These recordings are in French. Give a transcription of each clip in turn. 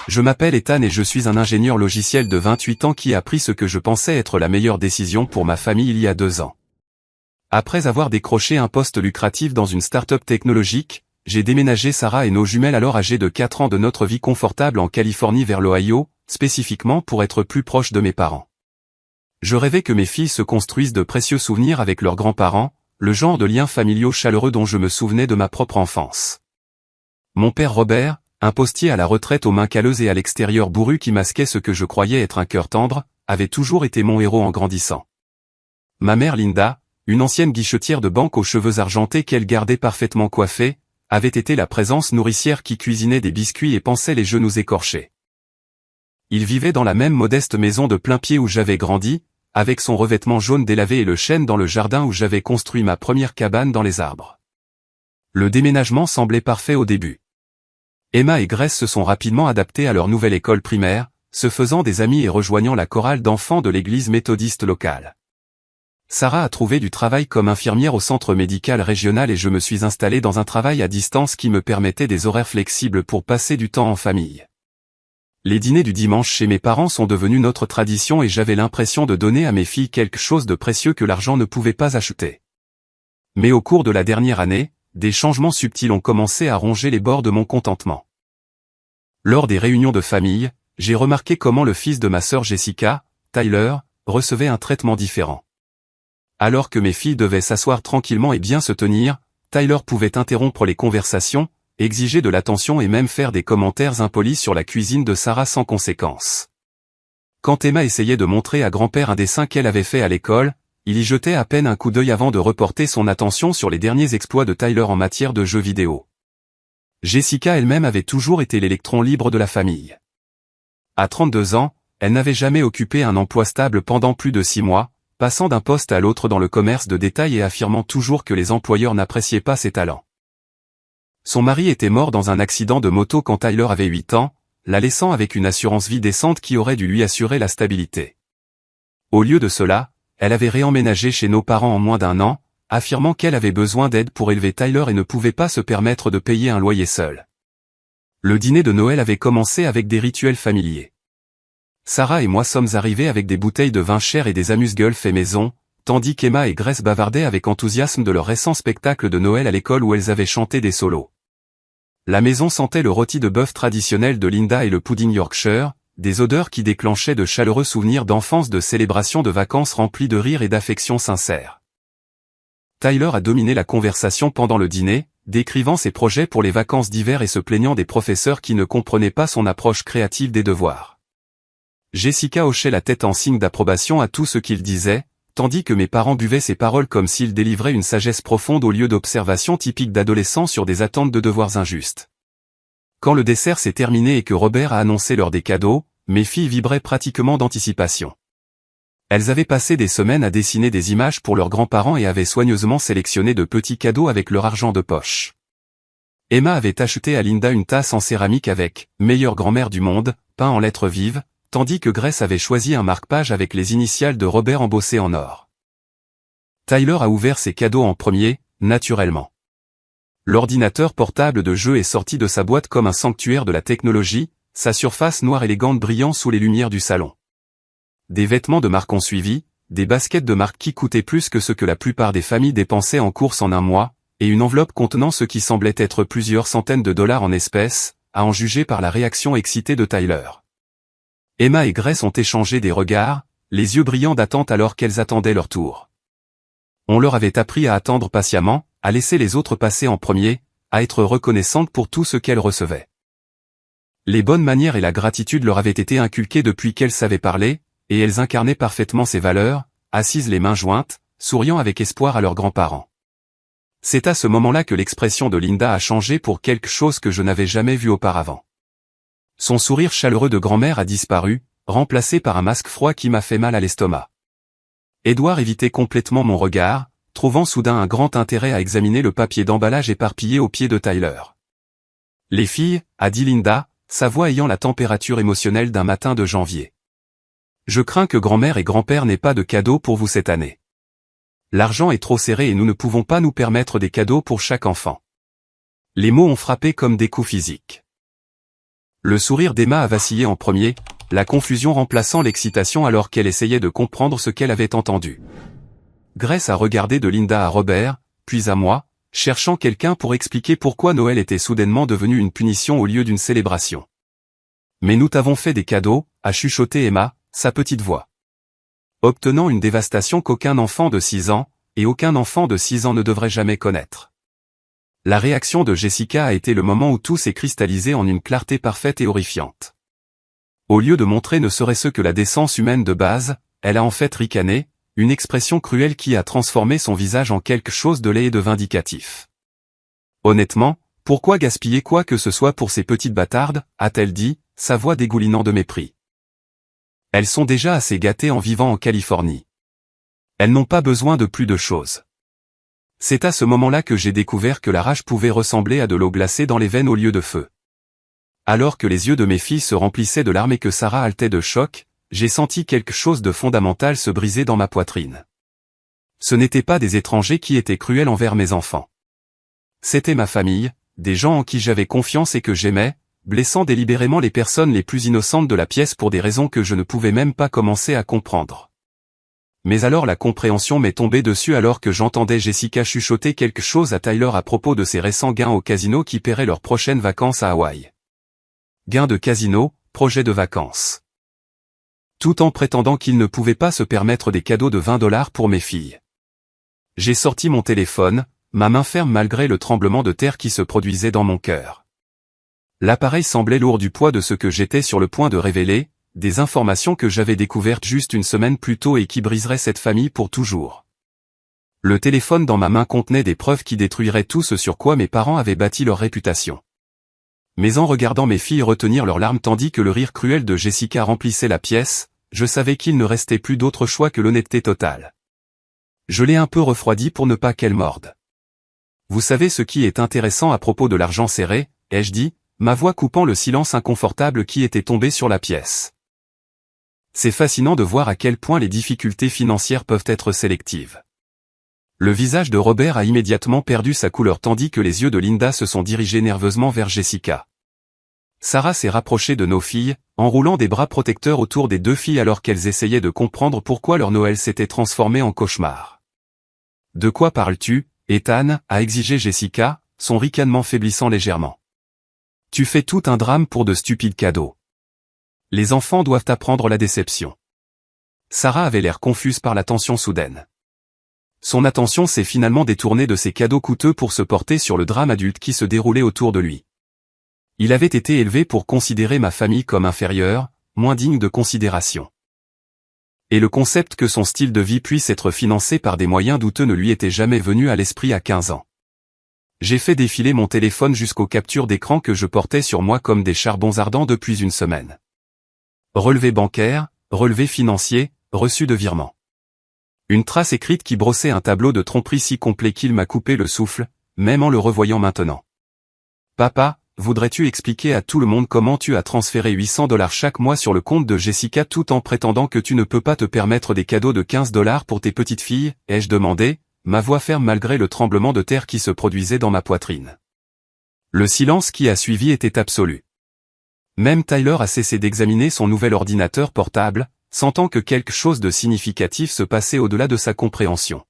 Je m'appelle Ethan et je suis un ingénieur logiciel de 28 ans qui a pris ce que je pensais être la meilleure décision pour ma famille il y a 2 ans. Après avoir décroché un poste lucratif dans une start-up technologique, j'ai déménagé Sarah et nos jumelles alors âgées de 4 ans de notre vie confortable en Californie vers l'Ohio, spécifiquement pour être plus proche de mes parents. Je rêvais que mes filles se construisent de précieux souvenirs avec leurs grands-parents, le genre de liens familiaux chaleureux dont je me souvenais de ma propre enfance. Mon père Robert, un postier à la retraite aux mains calleuses et à l'extérieur bourru qui masquait ce que je croyais être un cœur tendre, avait toujours été mon héros en grandissant. Ma mère Linda, une ancienne guichetière de banque aux cheveux argentés qu'elle gardait parfaitement coiffés, avait été la présence nourricière qui cuisinait des biscuits et pansait les genoux écorchés. Il vivait dans la même modeste maison de plain-pied où j'avais grandi, avec son revêtement jaune délavé et le chêne dans le jardin où j'avais construit ma première cabane dans les arbres. Le déménagement semblait parfait au début. Emma et Grace se sont rapidement adaptées à leur nouvelle école primaire, se faisant des amis et rejoignant la chorale d'enfants de l'église méthodiste locale. Sarah a trouvé du travail comme infirmière au centre médical régional et je me suis installé dans un travail à distance qui me permettait des horaires flexibles pour passer du temps en famille. Les dîners du dimanche chez mes parents sont devenus notre tradition et j'avais l'impression de donner à mes filles quelque chose de précieux que l'argent ne pouvait pas acheter. Mais au cours de la dernière année, des changements subtils ont commencé à ronger les bords de mon contentement. Lors des réunions de famille, j'ai remarqué comment le fils de ma sœur Jessica, Tyler, recevait un traitement différent. Alors que mes filles devaient s'asseoir tranquillement et bien se tenir, Tyler pouvait interrompre les conversations, exiger de l'attention et même faire des commentaires impolis sur la cuisine de Sarah sans conséquence. Quand Emma essayait de montrer à grand-père un dessin qu'elle avait fait à l'école, il y jetait à peine un coup d'œil avant de reporter son attention sur les derniers exploits de Tyler en matière de jeux vidéo. Jessica elle-même avait toujours été l'électron libre de la famille. À 32 ans, elle n'avait jamais occupé un emploi stable pendant plus de 6 mois, passant d'un poste à l'autre dans le commerce de détail et affirmant toujours que les employeurs n'appréciaient pas ses talents. Son mari était mort dans un accident de moto quand Tyler avait 8 ans, la laissant avec une assurance vie décente qui aurait dû lui assurer la stabilité. Au lieu de cela, elle avait réemménagé chez nos parents en moins d'1 an, affirmant qu'elle avait besoin d'aide pour élever Tyler et ne pouvait pas se permettre de payer un loyer seul. Le dîner de Noël avait commencé avec des rituels familiers. Sarah et moi sommes arrivés avec des bouteilles de vin cher et des amuse-gueules fait maison, tandis qu'Emma et Grace bavardaient avec enthousiasme de leur récent spectacle de Noël à l'école où elles avaient chanté des solos. La maison sentait le rôti de bœuf traditionnel de Linda et le pudding Yorkshire, des odeurs qui déclenchaient de chaleureux souvenirs d'enfance de célébrations de vacances remplies de rire et d'affection sincère. Tyler a dominé la conversation pendant le dîner, décrivant ses projets pour les vacances d'hiver et se plaignant des professeurs qui ne comprenaient pas son approche créative des devoirs. Jessica hochait la tête en signe d'approbation à tout ce qu'il disait, tandis que mes parents buvaient ses paroles comme s'ils délivraient une sagesse profonde au lieu d'observations typiques d'adolescents sur des attentes de devoirs injustes. Quand le dessert s'est terminé et que Robert a annoncé l'heure des cadeaux, mes filles vibraient pratiquement d'anticipation. Elles avaient passé des semaines à dessiner des images pour leurs grands-parents et avaient soigneusement sélectionné de petits cadeaux avec leur argent de poche. Emma avait acheté à Linda une tasse en céramique avec « Meilleure grand-mère du monde » peint en lettres vives, tandis que Grace avait choisi un marque-page avec les initiales de Robert embossées en or. Tyler a ouvert ses cadeaux en premier, naturellement. L'ordinateur portable de jeu est sorti de sa boîte comme un sanctuaire de la technologie, sa surface noire élégante brillant sous les lumières du salon. Des vêtements de marque ont suivi, des baskets de marque qui coûtaient plus que ce que la plupart des familles dépensaient en courses en un mois, et une enveloppe contenant ce qui semblait être plusieurs centaines de dollars en espèces, à en juger par la réaction excitée de Tyler. Emma et Grace ont échangé des regards, les yeux brillants d'attente alors qu'elles attendaient leur tour. On leur avait appris à attendre patiemment, à laisser les autres passer en premier, à être reconnaissantes pour tout ce qu'elles recevaient. Les bonnes manières et la gratitude leur avaient été inculquées depuis qu'elles savaient parler, et elles incarnaient parfaitement ces valeurs, assises les mains jointes, souriant avec espoir à leurs grands-parents. C'est à ce moment-là que l'expression de Linda a changé pour quelque chose que je n'avais jamais vu auparavant. Son sourire chaleureux de grand-mère a disparu, remplacé par un masque froid qui m'a fait mal à l'estomac. Édouard évitait complètement mon regard, trouvant soudain un grand intérêt à examiner le papier d'emballage éparpillé au pied de Tyler. « Les filles » a dit Linda, sa voix ayant la température émotionnelle d'un matin de janvier. « Je crains que grand-mère et grand-père n'aient pas de cadeaux pour vous cette année. L'argent est trop serré et nous ne pouvons pas nous permettre des cadeaux pour chaque enfant. » Les mots ont frappé comme des coups physiques. Le sourire d'Emma a vacillé en premier, la confusion remplaçant l'excitation alors qu'elle essayait de comprendre ce qu'elle avait entendu. Grace a regardé de Linda à Robert, puis à moi, cherchant quelqu'un pour expliquer pourquoi Noël était soudainement devenu une punition au lieu d'une célébration. Mais nous t'avons fait des cadeaux, a chuchoté Emma, sa petite voix. Obtenant une dévastation qu'aucun enfant de 6 ans, et aucun enfant de 6 ans ne devrait jamais connaître. La réaction de Jessica a été le moment où tout s'est cristallisé en une clarté parfaite et horrifiante. Au lieu de montrer ne serait-ce que la décence humaine de base, elle a en fait ricané, une expression cruelle qui a transformé son visage en quelque chose de laid et de vindicatif. Honnêtement, pourquoi gaspiller quoi que ce soit pour ces petites bâtardes, a-t-elle dit, sa voix dégoulinant de mépris. Elles sont déjà assez gâtées en vivant en Californie. Elles n'ont pas besoin de plus de choses. C'est à ce moment-là que j'ai découvert que la rage pouvait ressembler à de l'eau glacée dans les veines au lieu de feu. Alors que les yeux de mes filles se remplissaient de larmes et que Sarah haletait de choc, j'ai senti quelque chose de fondamental se briser dans ma poitrine. Ce n'étaient pas des étrangers qui étaient cruels envers mes enfants. C'était ma famille, des gens en qui j'avais confiance et que j'aimais, blessant délibérément les personnes les plus innocentes de la pièce pour des raisons que je ne pouvais même pas commencer à comprendre. Mais alors la compréhension m'est tombée dessus alors que j'entendais Jessica chuchoter quelque chose à Tyler à propos de ses récents gains au casino qui paieraient leurs prochaines vacances à Hawaï. Gains de casino, projet de vacances. Tout en prétendant qu'il ne pouvait pas se permettre des cadeaux de 20 $ pour mes filles. J'ai sorti mon téléphone, ma main ferme malgré le tremblement de terre qui se produisait dans mon cœur. L'appareil semblait lourd du poids de ce que j'étais sur le point de révéler, des informations que j'avais découvertes juste une semaine plus tôt et qui briseraient cette famille pour toujours. Le téléphone dans ma main contenait des preuves qui détruiraient tout ce sur quoi mes parents avaient bâti leur réputation. Mais en regardant mes filles retenir leurs larmes tandis que le rire cruel de Jessica remplissait la pièce, je savais qu'il ne restait plus d'autre choix que l'honnêteté totale. Je l'ai un peu refroidi pour ne pas qu'elle morde. Vous savez ce qui est intéressant à propos de l'argent serré, ai-je dit, ma voix coupant le silence inconfortable qui était tombé sur la pièce. C'est fascinant de voir à quel point les difficultés financières peuvent être sélectives. Le visage de Robert a immédiatement perdu sa couleur tandis que les yeux de Linda se sont dirigés nerveusement vers Jessica. Sarah s'est rapprochée de nos filles, enroulant des bras protecteurs autour des deux filles alors qu'elles essayaient de comprendre pourquoi leur Noël s'était transformé en cauchemar. « De quoi parles-tu, Ethan » a exigé Jessica, son ricanement faiblissant légèrement. « Tu fais tout un drame pour de stupides cadeaux. Les enfants doivent apprendre la déception. » Sarah avait l'air confuse par la tension soudaine. Son attention s'est finalement détournée de ses cadeaux coûteux pour se porter sur le drame adulte qui se déroulait autour de lui. Il avait été élevé pour considérer ma famille comme inférieure, moins digne de considération. Et le concept que son style de vie puisse être financé par des moyens douteux ne lui était jamais venu à l'esprit à 15 ans. J'ai fait défiler mon téléphone jusqu'aux captures d'écran que je portais sur moi comme des charbons ardents depuis une semaine. Relevé bancaire, relevé financier, reçu de virement. Une trace écrite qui brossait un tableau de tromperie si complet qu'il m'a coupé le souffle, même en le revoyant maintenant. Papa, voudrais-tu expliquer à tout le monde comment tu as transféré 800 $ chaque mois sur le compte de Jessica tout en prétendant que tu ne peux pas te permettre des cadeaux de 15 $ pour tes petites filles, ai-je demandé, ma voix ferme malgré le tremblement de terre qui se produisait dans ma poitrine. Le silence qui a suivi était absolu. Même Tyler a cessé d'examiner son nouvel ordinateur portable, sentant que quelque chose de significatif se passait au-delà de sa compréhension.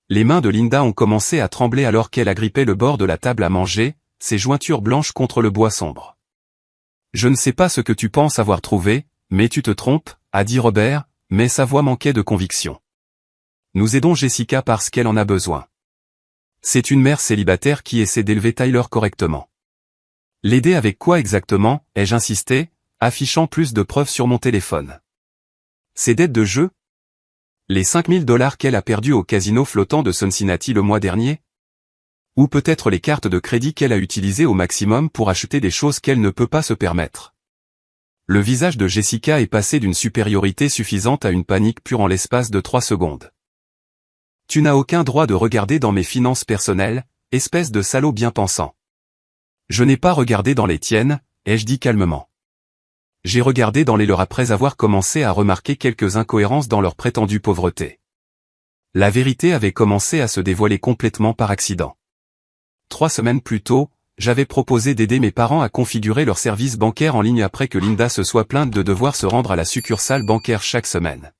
Les mains de Linda ont commencé à trembler alors qu'elle agrippait le bord de la table à manger, ses jointures blanches contre le bois sombre. « Je ne sais pas ce que tu penses avoir trouvé, mais tu te trompes, » a dit Robert, mais sa voix manquait de conviction. « Nous aidons Jessica parce qu'elle en a besoin. C'est une mère célibataire qui essaie d'élever Tyler correctement. » L'aider avec quoi exactement, ai-je insisté, affichant plus de preuves sur mon téléphone. Ses dettes de jeu? Les 5 000 $ qu'elle a perdus au casino flottant de Cincinnati le mois dernier? Ou peut-être les cartes de crédit qu'elle a utilisées au maximum pour acheter des choses qu'elle ne peut pas se permettre. Le visage de Jessica est passé d'une supériorité suffisante à une panique pure en l'espace de 3 secondes. « Tu n'as aucun droit de regarder dans mes finances personnelles, espèce de salaud bien pensant. »« Je n'ai pas regardé dans les tiennes, » ai-je dit calmement. J'ai regardé dans les leurs après avoir commencé à remarquer quelques incohérences dans leur prétendue pauvreté. La vérité avait commencé à se dévoiler complètement par accident. 3 semaines plus tôt, j'avais proposé d'aider mes parents à configurer leur service bancaire en ligne après que Linda se soit plainte de devoir se rendre à la succursale bancaire chaque semaine.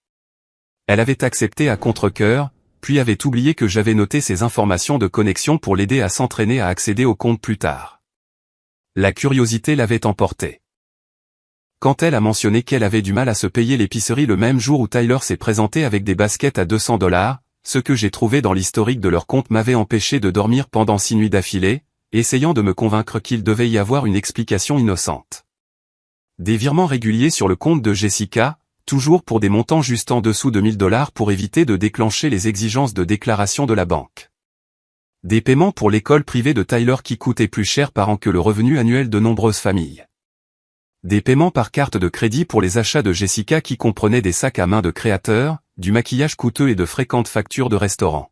Elle avait accepté à contre-cœur, puis avait oublié que j'avais noté ses informations de connexion pour l'aider à s'entraîner à accéder au compte plus tard. La curiosité l'avait emportée. Quand elle a mentionné qu'elle avait du mal à se payer l'épicerie le même jour où Tyler s'est présenté avec des baskets à $200, ce que j'ai trouvé dans l'historique de leur compte m'avait empêché de dormir pendant 6 nuits d'affilée, essayant de me convaincre qu'il devait y avoir une explication innocente. Des virements réguliers sur le compte de Jessica, toujours pour des montants juste en dessous de $1000 pour éviter de déclencher les exigences de déclaration de la banque. Des paiements pour l'école privée de Tyler qui coûtaient plus cher par an que le revenu annuel de nombreuses familles. Des paiements par carte de crédit pour les achats de Jessica qui comprenaient des sacs à main de créateurs, du maquillage coûteux et de fréquentes factures de restaurants.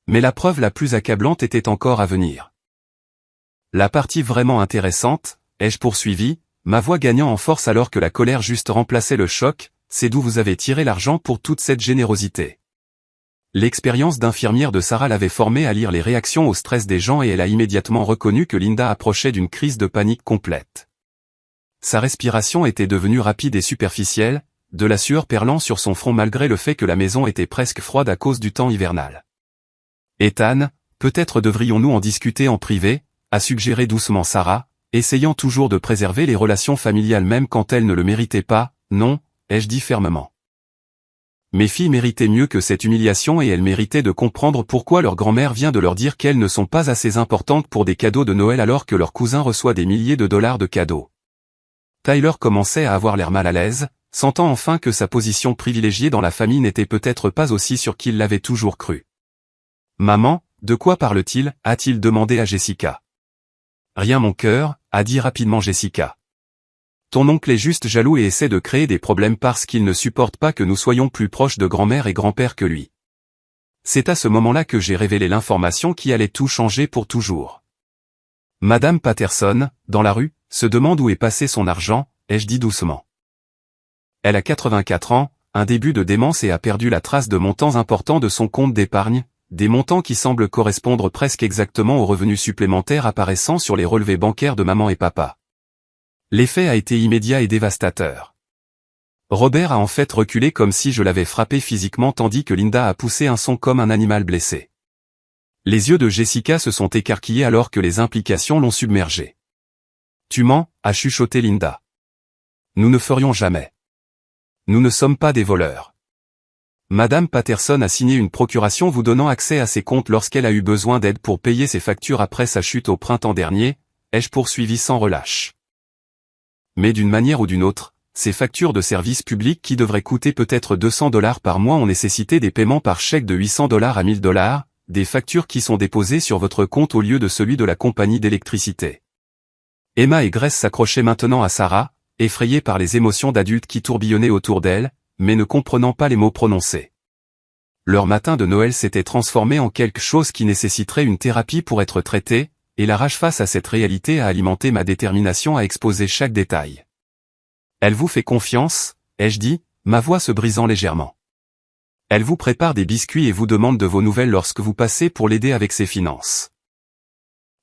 Mais la preuve la plus accablante était encore à venir. La partie vraiment intéressante, ai-je poursuivi, ma voix gagnant en force alors que la colère juste remplaçait le choc, c'est d'où vous avez tiré l'argent pour toute cette générosité. L'expérience d'infirmière de Sarah l'avait formée à lire les réactions au stress des gens et elle a immédiatement reconnu que Linda approchait d'une crise de panique complète. Sa respiration était devenue rapide et superficielle, de la sueur perlant sur son front malgré le fait que la maison était presque froide à cause du temps hivernal. Ethan, peut-être devrions-nous en discuter en privé, a suggéré doucement Sarah, essayant toujours de préserver les relations familiales même quand elles ne le méritaient pas. Non, ai-je dit fermement. Mes filles méritaient mieux que cette humiliation et elles méritaient de comprendre pourquoi leur grand-mère vient de leur dire qu'elles ne sont pas assez importantes pour des cadeaux de Noël alors que leur cousin reçoit des milliers de dollars de cadeaux. Tyler commençait à avoir l'air mal à l'aise, sentant enfin que sa position privilégiée dans la famille n'était peut-être pas aussi sûre qu'il l'avait toujours cru. « Maman, de quoi parle-t-il » a-t-il demandé à Jessica. « Rien mon cœur » a dit rapidement Jessica. « Ton oncle est juste jaloux et essaie de créer des problèmes parce qu'il ne supporte pas que nous soyons plus proches de grand-mère et grand-père que lui. » C'est à ce moment-là que j'ai révélé l'information qui allait tout changer pour toujours. Madame Patterson, dans la rue, se demande où est passé son argent, ai-je dit doucement. Elle a 84 ans, un début de démence et a perdu la trace de montants importants de son compte d'épargne, des montants qui semblent correspondre presque exactement aux revenus supplémentaires apparaissant sur les relevés bancaires de maman et papa. L'effet a été immédiat et dévastateur. Robert a en fait reculé comme si je l'avais frappé physiquement tandis que Linda a poussé un son comme un animal blessé. Les yeux de Jessica se sont écarquillés alors que les implications l'ont submergée. « Tu mens » a chuchoté Linda. « Nous ne ferions jamais. Nous ne sommes pas des voleurs. » Madame Patterson a signé une procuration vous donnant accès à ses comptes lorsqu'elle a eu besoin d'aide pour payer ses factures après sa chute au printemps dernier, ai-je poursuivi sans relâche. Mais d'une manière ou d'une autre, ces factures de services publics qui devraient coûter peut-être $200 par mois ont nécessité des paiements par chèque de $800 à $1000, des factures qui sont déposées sur votre compte au lieu de celui de la compagnie d'électricité. Emma et Grace s'accrochaient maintenant à Sarah, effrayées par les émotions d'adultes qui tourbillonnaient autour d'elle, mais ne comprenant pas les mots prononcés. Leur matin de Noël s'était transformé en quelque chose qui nécessiterait une thérapie pour être traité, et la rage face à cette réalité a alimenté ma détermination à exposer chaque détail. Elle vous fait confiance, ai-je dit, ma voix se brisant légèrement. Elle vous prépare des biscuits et vous demande de vos nouvelles lorsque vous passez pour l'aider avec ses finances.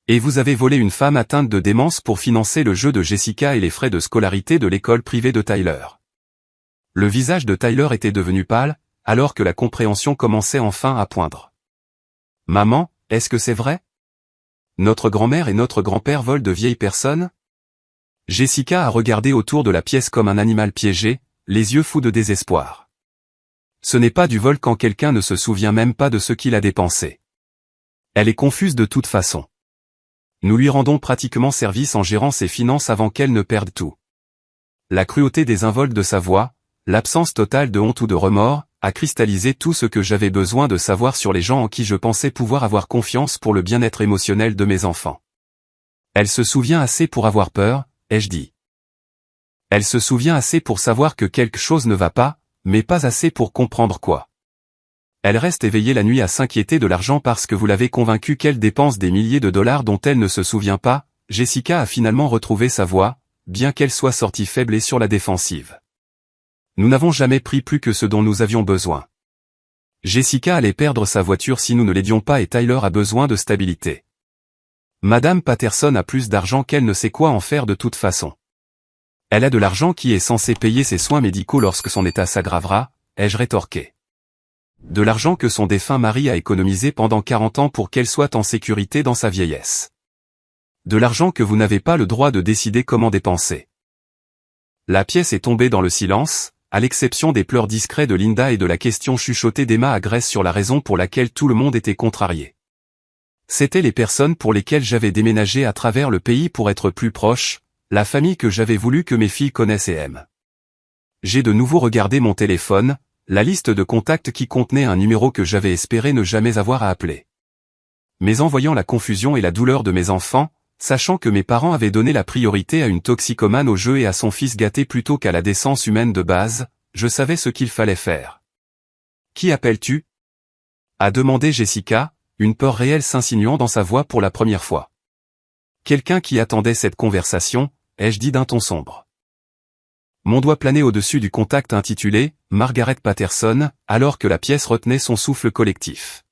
Et vous avez volé une femme atteinte de démence pour financer le jeu de Jessica et les frais de scolarité de l'école privée de Tyler. Le visage de Tyler était devenu pâle, alors que la compréhension commençait enfin à poindre. « Maman, est-ce que c'est vrai ? Notre grand-mère et notre grand-père volent de vieilles personnes ?» Jessica a regardé autour de la pièce comme un animal piégé, les yeux fous de désespoir. Ce n'est pas du vol quand quelqu'un ne se souvient même pas de ce qu'il a dépensé. Elle est confuse de toute façon. Nous lui rendons pratiquement service en gérant ses finances avant qu'elle ne perde tout. La cruauté désinvolte de sa voix, l'absence totale de honte ou de remords, a cristallisé tout ce que j'avais besoin de savoir sur les gens en qui je pensais pouvoir avoir confiance pour le bien-être émotionnel de mes enfants. Elle se souvient assez pour avoir peur, ai-je dit. Elle se souvient assez pour savoir que quelque chose ne va pas, mais pas assez pour comprendre quoi. Elle reste éveillée la nuit à s'inquiéter de l'argent parce que vous l'avez convaincue qu'elle dépense des milliers de dollars dont elle ne se souvient pas. Jessica a finalement retrouvé sa voix, bien qu'elle soit sortie faible et sur la défensive. Nous n'avons jamais pris plus que ce dont nous avions besoin. Jessica allait perdre sa voiture si nous ne l'aidions pas et Tyler a besoin de stabilité. Madame Patterson a plus d'argent qu'elle ne sait quoi en faire de toute façon. Elle a de l'argent qui est censé payer ses soins médicaux lorsque son état s'aggravera, ai-je rétorqué. De l'argent que son défunt mari a économisé pendant 40 ans pour qu'elle soit en sécurité dans sa vieillesse. De l'argent que vous n'avez pas le droit de décider comment dépenser. La pièce est tombée dans le silence, à l'exception des pleurs discrets de Linda et de la question chuchotée d'Emma à Grace sur la raison pour laquelle tout le monde était contrarié. C'étaient les personnes pour lesquelles j'avais déménagé à travers le pays pour être plus proche, la famille que j'avais voulu que mes filles connaissent et aiment. J'ai de nouveau regardé mon téléphone, la liste de contacts qui contenait un numéro que j'avais espéré ne jamais avoir à appeler. Mais en voyant la confusion et la douleur de mes enfants, sachant que mes parents avaient donné la priorité à une toxicomane au jeu et à son fils gâté plutôt qu'à la décence humaine de base, je savais ce qu'il fallait faire. « Qui appelles-tu » a demandé Jessica, une peur réelle s'insinuant dans sa voix pour la première fois. Quelqu'un qui attendait cette conversation, ai-je dit d'un ton sombre. Mon doigt planait au-dessus du contact intitulé « Margaret Patterson » alors que la pièce retenait son souffle collectif.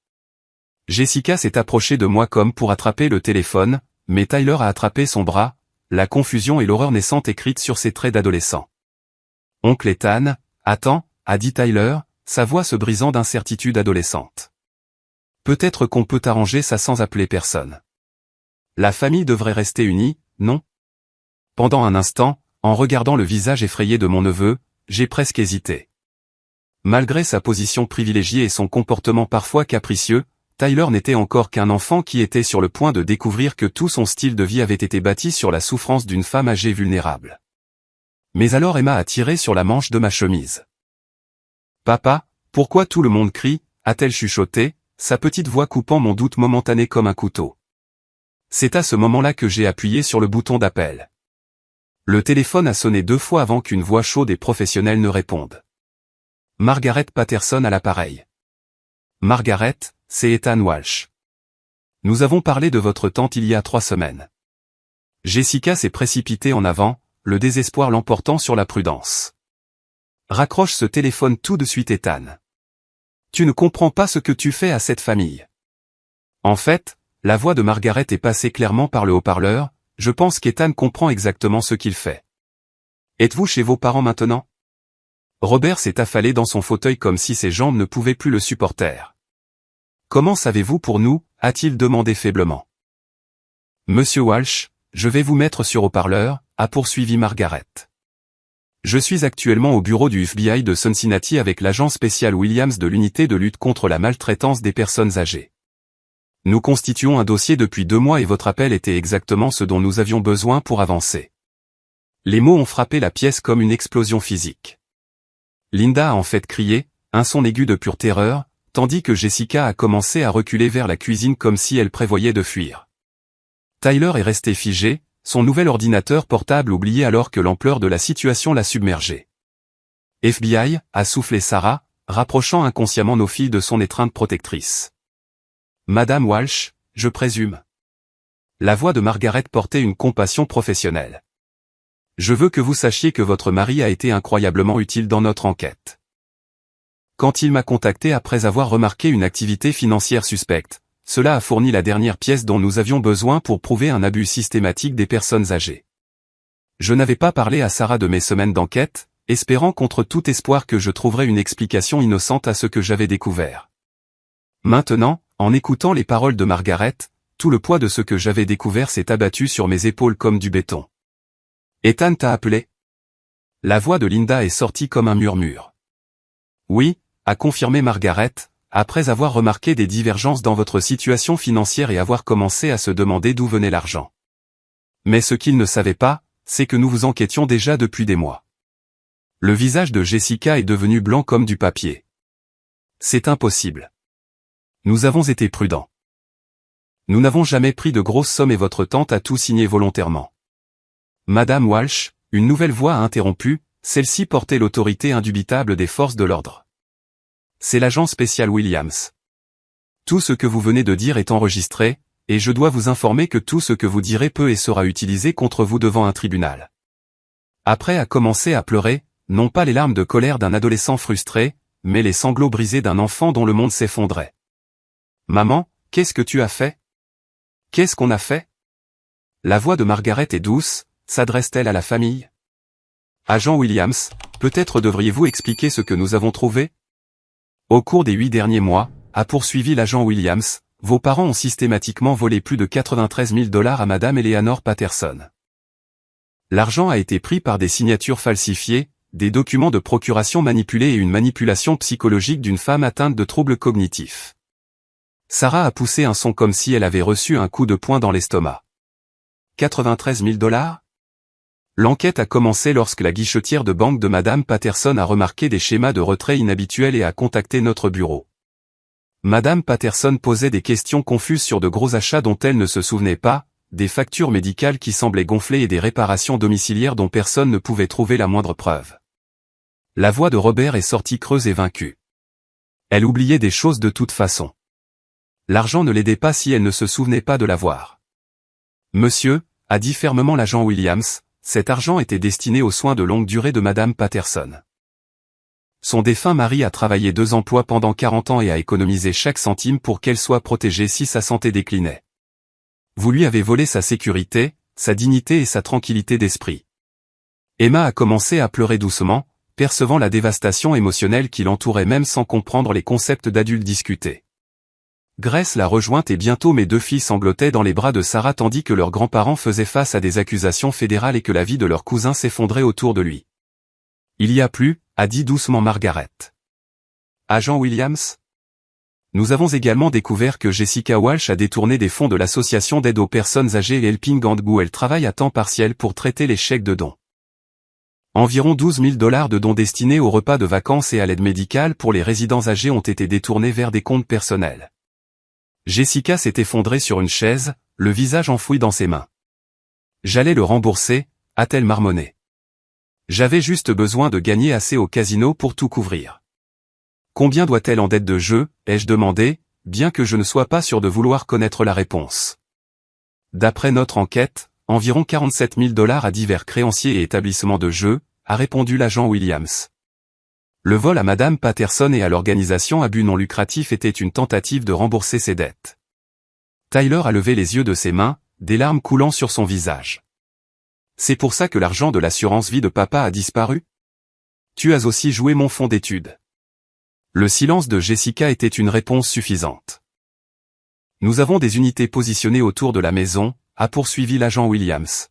Jessica s'est approchée de moi comme pour attraper le téléphone, mais Tyler a attrapé son bras, la confusion et l'horreur naissante écrite sur ses traits d'adolescent. « Oncle Ethan, attends » a dit Tyler, sa voix se brisant d'incertitude adolescente. « Peut-être qu'on peut arranger ça sans appeler personne. La famille devrait rester unie, non ?» Pendant un instant, en regardant le visage effrayé de mon neveu, j'ai presque hésité. Malgré sa position privilégiée et son comportement parfois capricieux, Tyler n'était encore qu'un enfant qui était sur le point de découvrir que tout son style de vie avait été bâti sur la souffrance d'une femme âgée vulnérable. Mais alors Emma a tiré sur la manche de ma chemise. « Papa, pourquoi tout le monde crie » a-t-elle chuchoté, sa petite voix coupant mon doute momentané comme un couteau. C'est à ce moment-là que j'ai appuyé sur le bouton d'appel. Le téléphone a sonné 2 fois avant qu'une voix chaude et professionnelle ne réponde. Margaret Patterson à l'appareil. Margaret, c'est Ethan Walsh. Nous avons parlé de votre tante il y a 3 semaines. Jessica s'est précipitée en avant, le désespoir l'emportant sur la prudence. Raccroche ce téléphone tout de suite Ethan. Tu ne comprends pas ce que tu fais à cette famille. En fait, la voix de Margaret est passée clairement par le haut-parleur, je pense qu'Ethan comprend exactement ce qu'il fait. Êtes-vous chez vos parents maintenant ? Robert s'est affalé dans son fauteuil comme si ses jambes ne pouvaient plus le supporter. Comment savez-vous pour nous ? A-t-il demandé faiblement. Monsieur Walsh, je vais vous mettre sur haut-parleur, a poursuivi Margaret. Je suis actuellement au bureau du FBI de Cincinnati avec l'agent spécial Williams de l'unité de lutte contre la maltraitance des personnes âgées. Nous constituons un dossier depuis 2 mois et votre appel était exactement ce dont nous avions besoin pour avancer. Les mots ont frappé la pièce comme une explosion physique. Linda a en fait crié, un son aigu de pure terreur, tandis que Jessica a commencé à reculer vers la cuisine comme si elle prévoyait de fuir. Tyler est resté figé, son nouvel ordinateur portable oublié alors que l'ampleur de la situation l'a submergé. FBI, a soufflé Sarah, rapprochant inconsciemment nos filles de son étreinte protectrice. Madame Walsh, je présume. La voix de Margaret portait une compassion professionnelle. Je veux que vous sachiez que votre mari a été incroyablement utile dans notre enquête. Quand il m'a contacté après avoir remarqué une activité financière suspecte, cela a fourni la dernière pièce dont nous avions besoin pour prouver un abus systématique des personnes âgées. Je n'avais pas parlé à Sarah de mes semaines d'enquête, espérant contre tout espoir que je trouverais une explication innocente à ce que j'avais découvert. Maintenant, en écoutant les paroles de Margaret, tout le poids de ce que j'avais découvert s'est abattu sur mes épaules comme du béton. Ethan t'a appelé ? La voix de Linda est sortie comme un murmure. Oui, a confirmé Margaret, après avoir remarqué des divergences dans votre situation financière et avoir commencé à se demander d'où venait l'argent. Mais ce qu'il ne savait pas, c'est que nous vous enquêtions déjà depuis des mois. Le visage de Jessica est devenu blanc comme du papier. C'est impossible. Nous avons été prudents. Nous n'avons jamais pris de grosses sommes et votre tante a tout signé volontairement. Madame Walsh, une nouvelle voix a interrompu, celle-ci portait l'autorité indubitable des forces de l'ordre. C'est l'agent spécial Williams. Tout ce que vous venez de dire est enregistré, et je dois vous informer que tout ce que vous direz peut et sera utilisé contre vous devant un tribunal. Après a commencé à pleurer, non pas les larmes de colère d'un adolescent frustré, mais les sanglots brisés d'un enfant dont le monde s'effondrait. Maman, qu'est-ce que tu as fait ? Qu'est-ce qu'on a fait ? La voix de Margaret est douce, s'adresse-t-elle à la famille? Agent Williams, peut-être devriez-vous expliquer ce que nous avons trouvé? Au cours des 8 derniers mois, a poursuivi l'agent Williams, vos parents ont systématiquement volé plus de 93 000 $ à Madame Eleanor Patterson. L'argent a été pris par des signatures falsifiées, des documents de procuration manipulés et une manipulation psychologique d'une femme atteinte de troubles cognitifs. Sarah a poussé un son comme si elle avait reçu un coup de poing dans l'estomac. 93 000 $? L'enquête a commencé lorsque la guichetière de banque de Madame Patterson a remarqué des schémas de retrait inhabituels et a contacté notre bureau. Madame Patterson posait des questions confuses sur de gros achats dont elle ne se souvenait pas, des factures médicales qui semblaient gonflées et des réparations domiciliaires dont personne ne pouvait trouver la moindre preuve. La voix de Robert est sortie creuse et vaincue. Elle oubliait des choses de toute façon. L'argent ne l'aidait pas si elle ne se souvenait pas de l'avoir. Monsieur, a dit fermement l'agent Williams, cet argent était destiné aux soins de longue durée de Madame Patterson. Son défunt mari a travaillé 2 emplois pendant 40 ans et a économisé chaque centime pour qu'elle soit protégée si sa santé déclinait. Vous lui avez volé sa sécurité, sa dignité et sa tranquillité d'esprit. Emma a commencé à pleurer doucement, percevant la dévastation émotionnelle qui l'entourait même sans comprendre les concepts d'adultes discutés. Grace l'a rejointe et bientôt mes 2 filles sanglotaient dans les bras de Sarah tandis que leurs grands-parents faisaient face à des accusations fédérales et que la vie de leur cousin s'effondrait autour de lui. Il y a plus, a dit doucement Margaret. Agent Williams? Nous avons également découvert que Jessica Walsh a détourné des fonds de l'association d'aide aux personnes âgées et Helping Hand où elle travaille à temps partiel pour traiter les chèques de dons. Environ 12 000 $ de dons destinés aux repas de vacances et à l'aide médicale pour les résidents âgés ont été détournés vers des comptes personnels. Jessica s'est effondrée sur une chaise, le visage enfoui dans ses mains. J'allais le rembourser, a-t-elle marmonné. J'avais juste besoin de gagner assez au casino pour tout couvrir. Combien doit-elle en dette de jeu, ai-je demandé, bien que je ne sois pas sûr de vouloir connaître la réponse. D'après notre enquête, environ 47 000 $ à divers créanciers et établissements de jeu, a répondu l'agent Williams. Le vol à Madame Patterson et à l'organisation à but non lucratif était une tentative de rembourser ses dettes. Tyler a levé les yeux de ses mains, des larmes coulant sur son visage. C'est pour ça que l'argent de l'assurance vie de papa a disparu? Tu as aussi joué mon fonds d'études. Le silence de Jessica était une réponse suffisante. Nous avons des unités positionnées autour de la maison, a poursuivi l'agent Williams.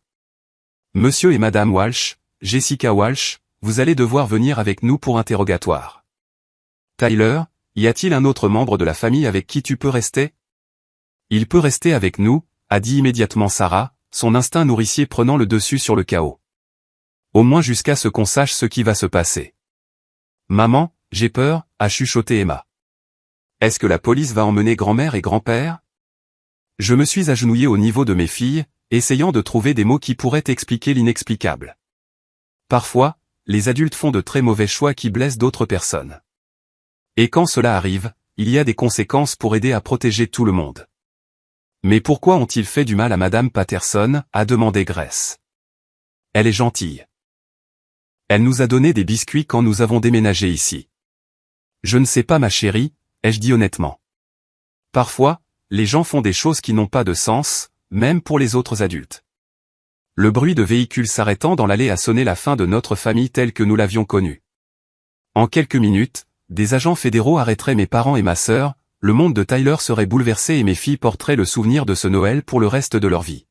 Monsieur et Madame Walsh, Jessica Walsh, vous allez devoir venir avec nous pour interrogatoire. Tyler, y a-t-il un autre membre de la famille avec qui tu peux rester? Il peut rester avec nous, a dit immédiatement Sarah, son instinct nourricier prenant le dessus sur le chaos. Au moins jusqu'à ce qu'on sache ce qui va se passer. Maman, j'ai peur, a chuchoté Emma. Est-ce que la police va emmener grand-mère et grand-père? Je me suis agenouillé au niveau de mes filles, essayant de trouver des mots qui pourraient expliquer l'inexplicable. Parfois, les adultes font de très mauvais choix qui blessent d'autres personnes. Et quand cela arrive, il y a des conséquences pour aider à protéger tout le monde. Mais pourquoi ont-ils fait du mal à Madame Patterson, a demandé Grace. Elle est gentille. Elle nous a donné des biscuits quand nous avons déménagé ici. Je ne sais pas ma chérie, ai-je dit honnêtement. Parfois, les gens font des choses qui n'ont pas de sens, même pour les autres adultes. Le bruit de véhicules s'arrêtant dans l'allée a sonné la fin de notre famille telle que nous l'avions connue. En quelques minutes, des agents fédéraux arrêteraient mes parents et ma sœur, le monde de Tyler serait bouleversé et mes filles porteraient le souvenir de ce Noël pour le reste de leur vie.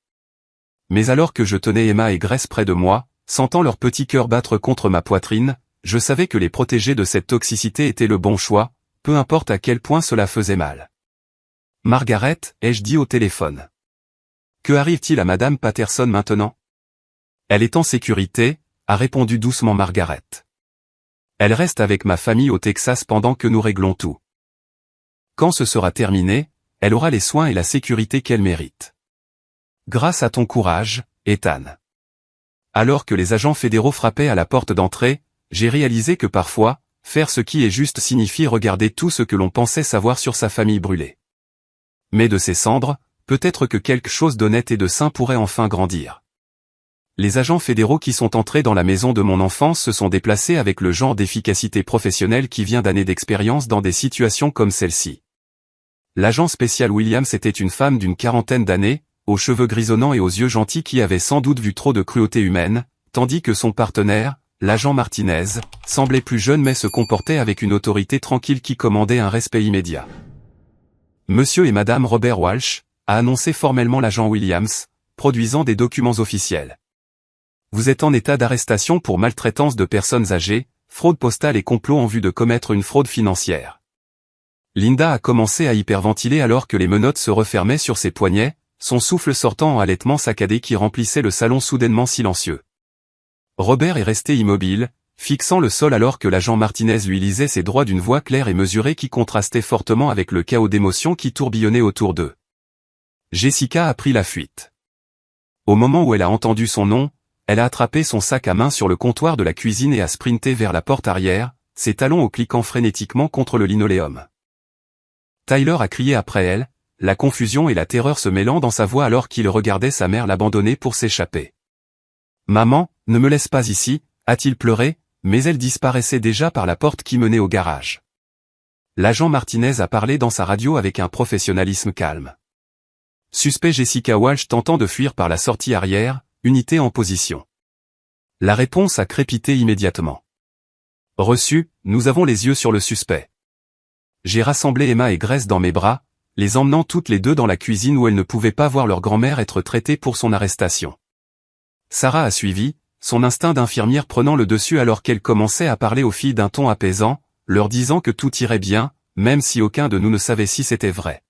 Mais alors que je tenais Emma et Grace près de moi, sentant leur petit cœur battre contre ma poitrine, je savais que les protéger de cette toxicité était le bon choix, peu importe à quel point cela faisait mal. Margaret, ai-je dit au téléphone. Que arrive-t-il à Madame Patterson maintenant? Elle est en sécurité, a répondu doucement Margaret. Elle reste avec ma famille au Texas pendant que nous réglons tout. Quand ce sera terminé, elle aura les soins et la sécurité qu'elle mérite. Grâce à ton courage, Ethan. Alors que les agents fédéraux frappaient à la porte d'entrée, j'ai réalisé que parfois, faire ce qui est juste signifie regarder tout ce que l'on pensait savoir sur sa famille brûlée. Mais de ces cendres, peut-être que quelque chose d'honnête et de sain pourrait enfin grandir. Les agents fédéraux qui sont entrés dans la maison de mon enfance se sont déplacés avec le genre d'efficacité professionnelle qui vient d'années d'expérience dans des situations comme celle-ci. L'agent spécial Williams était une femme d'une 40aine d'années, aux cheveux grisonnants et aux yeux gentils qui avait sans doute vu trop de cruauté humaine, tandis que son partenaire, l'agent Martinez, semblait plus jeune mais se comportait avec une autorité tranquille qui commandait un respect immédiat. Monsieur et Madame Robert Walsh, a annoncé formellement l'agent Williams, produisant des documents officiels. Vous êtes en état d'arrestation pour maltraitance de personnes âgées, fraude postale et complot en vue de commettre une fraude financière. Linda a commencé à hyperventiler alors que les menottes se refermaient sur ses poignets, son souffle sortant en halètements saccadés qui remplissaient le salon soudainement silencieux. Robert est resté immobile, fixant le sol alors que l'agent Martinez lui lisait ses droits d'une voix claire et mesurée qui contrastait fortement avec le chaos d'émotions qui tourbillonnait autour d'eux. Jessica a pris la fuite. Au moment où elle a entendu son nom, elle a attrapé son sac à main sur le comptoir de la cuisine et a sprinté vers la porte arrière, ses talons au cliquant frénétiquement contre le linoléum. Tyler a crié après elle, la confusion et la terreur se mêlant dans sa voix alors qu'il regardait sa mère l'abandonner pour s'échapper. « Maman, ne me laisse pas ici », a-t-il pleuré, mais elle disparaissait déjà par la porte qui menait au garage. L'agent Martinez a parlé dans sa radio avec un professionnalisme calme. Suspect Jessica Walsh tentant de fuir par la sortie arrière, unité en position. La réponse a crépité immédiatement. Reçu, nous avons les yeux sur le suspect. J'ai rassemblé Emma et Grace dans mes bras, les emmenant toutes les deux dans la cuisine où elles ne pouvaient pas voir leur grand-mère être traitée pour son arrestation. Sarah a suivi, son instinct d'infirmière prenant le dessus alors qu'elle commençait à parler aux filles d'un ton apaisant, leur disant que tout irait bien, même si aucun de nous ne savait si c'était vrai.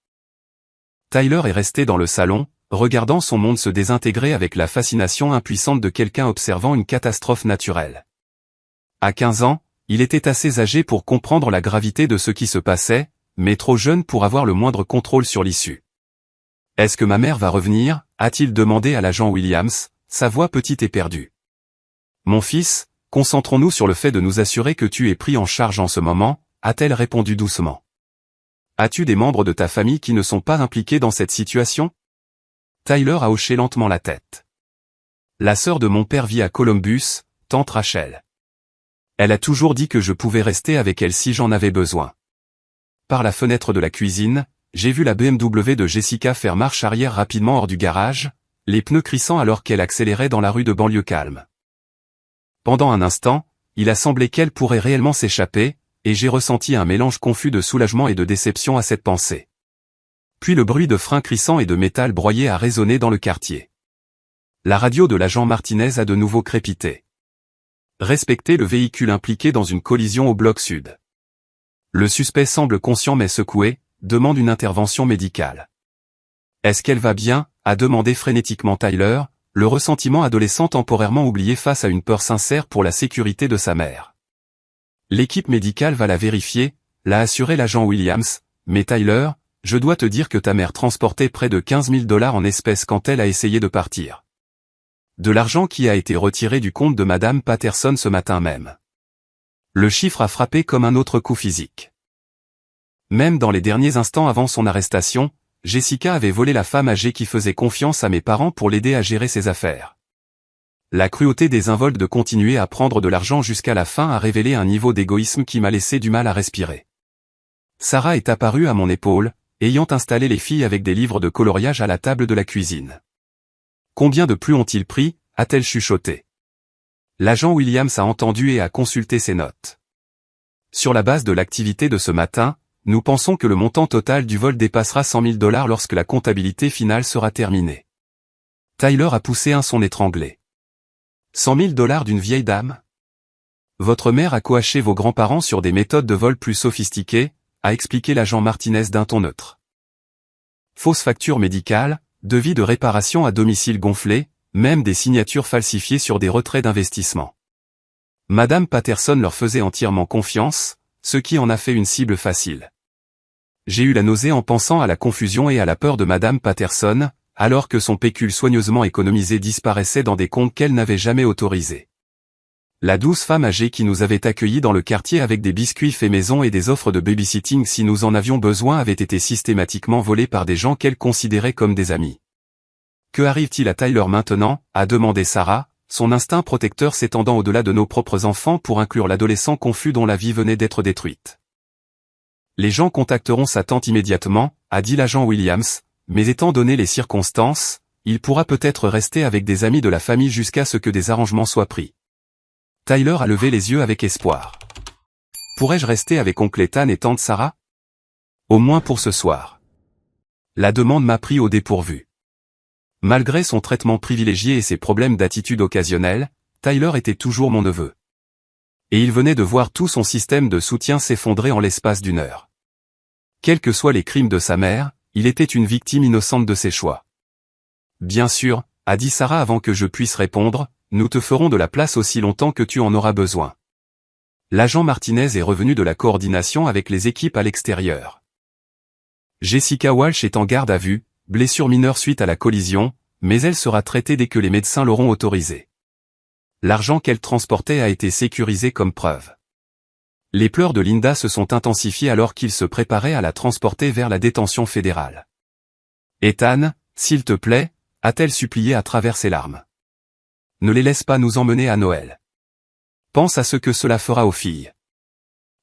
Tyler est resté dans le salon, regardant son monde se désintégrer avec la fascination impuissante de quelqu'un observant une catastrophe naturelle. À 15 ans, il était assez âgé pour comprendre la gravité de ce qui se passait, mais trop jeune pour avoir le moindre contrôle sur l'issue. « Est-ce que ma mère va revenir ?» a-t-il demandé à l'agent Williams, sa voix petite et perdue. « Mon fils, concentrons-nous sur le fait de nous assurer que tu es pris en charge en ce moment, » a-t-elle répondu doucement. « As-tu des membres de ta famille qui ne sont pas impliqués dans cette situation ?» Tyler a hoché lentement la tête. « La sœur de mon père vit à Columbus, tante Rachel. Elle a toujours dit que je pouvais rester avec elle si j'en avais besoin. » Par la fenêtre de la cuisine, j'ai vu la BMW de Jessica faire marche arrière rapidement hors du garage, les pneus crissant alors qu'elle accélérait dans la rue de banlieue calme. Pendant un instant, il a semblé qu'elle pourrait réellement s'échapper, et j'ai ressenti un mélange confus de soulagement et de déception à cette pensée. Puis le bruit de freins crissant et de métal broyé a résonné dans le quartier. La radio de l'agent Martinez a de nouveau crépité. Respectez le véhicule impliqué dans une collision au bloc sud. Le suspect semble conscient mais secoué, demande une intervention médicale. Est-ce qu'elle va bien ? A demandé frénétiquement Tyler, le ressentiment adolescent temporairement oublié face à une peur sincère pour la sécurité de sa mère. L'équipe médicale va la vérifier, l'a assuré l'agent Williams, mais Tyler, je dois te dire que ta mère transportait près de 15 000 $ en espèces quand elle a essayé de partir. De l'argent qui a été retiré du compte de Madame Patterson ce matin même. Le chiffre a frappé comme un autre coup physique. Même dans les derniers instants avant son arrestation, Jessica avait volé la femme âgée qui faisait confiance à mes parents pour l'aider à gérer ses affaires. La cruauté des involtes de continuer à prendre de l'argent jusqu'à la fin a révélé un niveau d'égoïsme qui m'a laissé du mal à respirer. Sarah est apparue à mon épaule, ayant installé les filles avec des livres de coloriage à la table de la cuisine. Combien de plus ont-ils pris ? A-t-elle chuchoté. L'agent Williams a entendu et a consulté ses notes. Sur la base de l'activité de ce matin, nous pensons que le montant total du vol dépassera 100 000 $ lorsque la comptabilité finale sera terminée. Tyler a poussé un son étranglé. 100 000 $ d'une vieille dame ? Votre mère a coaché vos grands-parents sur des méthodes de vol plus sophistiquées, a expliqué l'agent Martinez d'un ton neutre. Fausse facture médicale, devis de réparation à domicile gonflé, même des signatures falsifiées sur des retraits d'investissement. Madame Patterson leur faisait entièrement confiance, ce qui en a fait une cible facile. J'ai eu la nausée en pensant à la confusion et à la peur de Madame Patterson, alors que son pécule soigneusement économisé disparaissait dans des comptes qu'elle n'avait jamais autorisés. La douce femme âgée qui nous avait accueillis dans le quartier avec des biscuits faits maison et des offres de babysitting si nous en avions besoin avait été systématiquement volée par des gens qu'elle considérait comme des amis. Que arrive-t-il à Tyler maintenant ? A demandé Sarah, son instinct protecteur s'étendant au-delà de nos propres enfants pour inclure l'adolescent confus dont la vie venait d'être détruite. Les gens contacteront sa tante immédiatement, a dit l'agent Williams, mais étant donné les circonstances, il pourra peut-être rester avec des amis de la famille jusqu'à ce que des arrangements soient pris. Tyler a levé les yeux avec espoir. Pourrais-je rester avec oncle Ethan et tante Sarah? Au moins pour ce soir. La demande m'a pris au dépourvu. Malgré son traitement privilégié et ses problèmes d'attitude occasionnels, Tyler était toujours mon neveu. Et il venait de voir tout son système de soutien s'effondrer en l'espace d'une heure. Quels que soient les crimes de sa mère, il était une victime innocente de ses choix. Bien sûr, a dit Sarah avant que je puisse répondre, nous te ferons de la place aussi longtemps que tu en auras besoin. L'agent Martinez est revenu de la coordination avec les équipes à l'extérieur. Jessica Walsh est en garde à vue, blessure mineure suite à la collision, mais elle sera traitée dès que les médecins l'auront autorisé. L'argent qu'elle transportait a été sécurisé comme preuve. Les pleurs de Linda se sont intensifiés alors qu'il se préparait à la transporter vers la détention fédérale. Ethan, s'il te plaît, a-t-elle supplié à travers ses larmes. Ne les laisse pas nous emmener à Noël. Pense à ce que cela fera aux filles.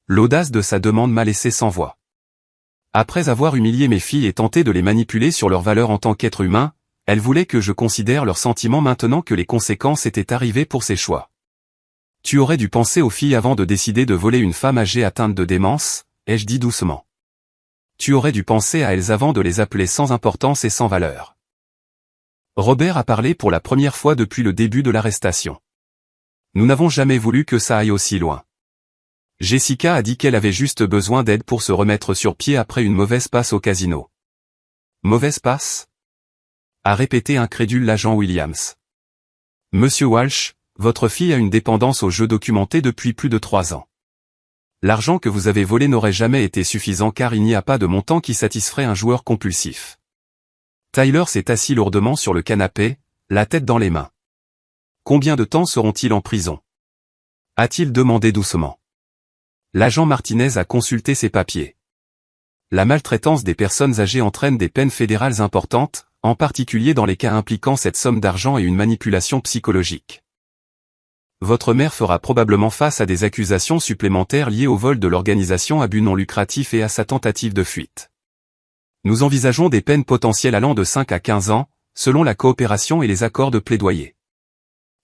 L'audace de sa demande m'a laissé sans voix. Après avoir humilié mes filles et tenté de les manipuler sur leur valeur en tant qu'être humain, elle voulait que je considère leurs sentiments maintenant que les conséquences étaient arrivées pour ses choix. Tu aurais dû penser aux filles avant de décider de voler une femme âgée atteinte de démence, ai-je dit doucement. Tu aurais dû penser à elles avant de les appeler sans importance et sans valeur. Robert a parlé pour la première fois depuis le début de l'arrestation. Nous n'avons jamais voulu que ça aille aussi loin. Jessica a dit qu'elle avait juste besoin d'aide pour se remettre sur pied après une mauvaise passe au casino. Mauvaise passe? A répété incrédule l'agent Williams. Monsieur Walsh, votre fille a une dépendance aux jeux documentée depuis plus de 3 ans. L'argent que vous avez volé n'aurait jamais été suffisant car il n'y a pas de montant qui satisferait un joueur compulsif. Tyler s'est assis lourdement sur le canapé, la tête dans les mains. Combien de temps seront-ils en prison? A-t-il demandé doucement. L'agent Martinez a consulté ses papiers. La maltraitance des personnes âgées entraîne des peines fédérales importantes, en particulier dans les cas impliquant cette somme d'argent et une manipulation psychologique. Votre mère fera probablement face à des accusations supplémentaires liées au vol de l'organisation à but non lucratif et à sa tentative de fuite. Nous envisageons des peines potentielles allant de 5 à 15 ans, selon la coopération et les accords de plaidoyer.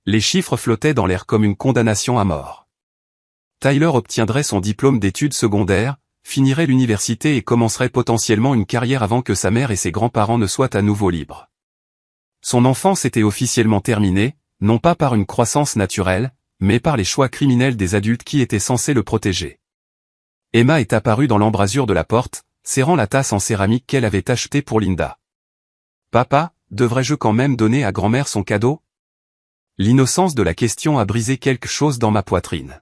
Les chiffres flottaient dans l'air comme une condamnation à mort. Tyler obtiendrait son diplôme d'études secondaires, finirait l'université et commencerait potentiellement une carrière avant que sa mère et ses grands-parents ne soient à nouveau libres. Son enfance était officiellement terminée, non pas par une croissance naturelle, mais par les choix criminels des adultes qui étaient censés le protéger. Emma est apparue dans l'embrasure de la porte, serrant la tasse en céramique qu'elle avait achetée pour Linda. « Papa, devrais-je quand même donner à grand-mère son cadeau ?» L'innocence de la question a brisé quelque chose dans ma poitrine.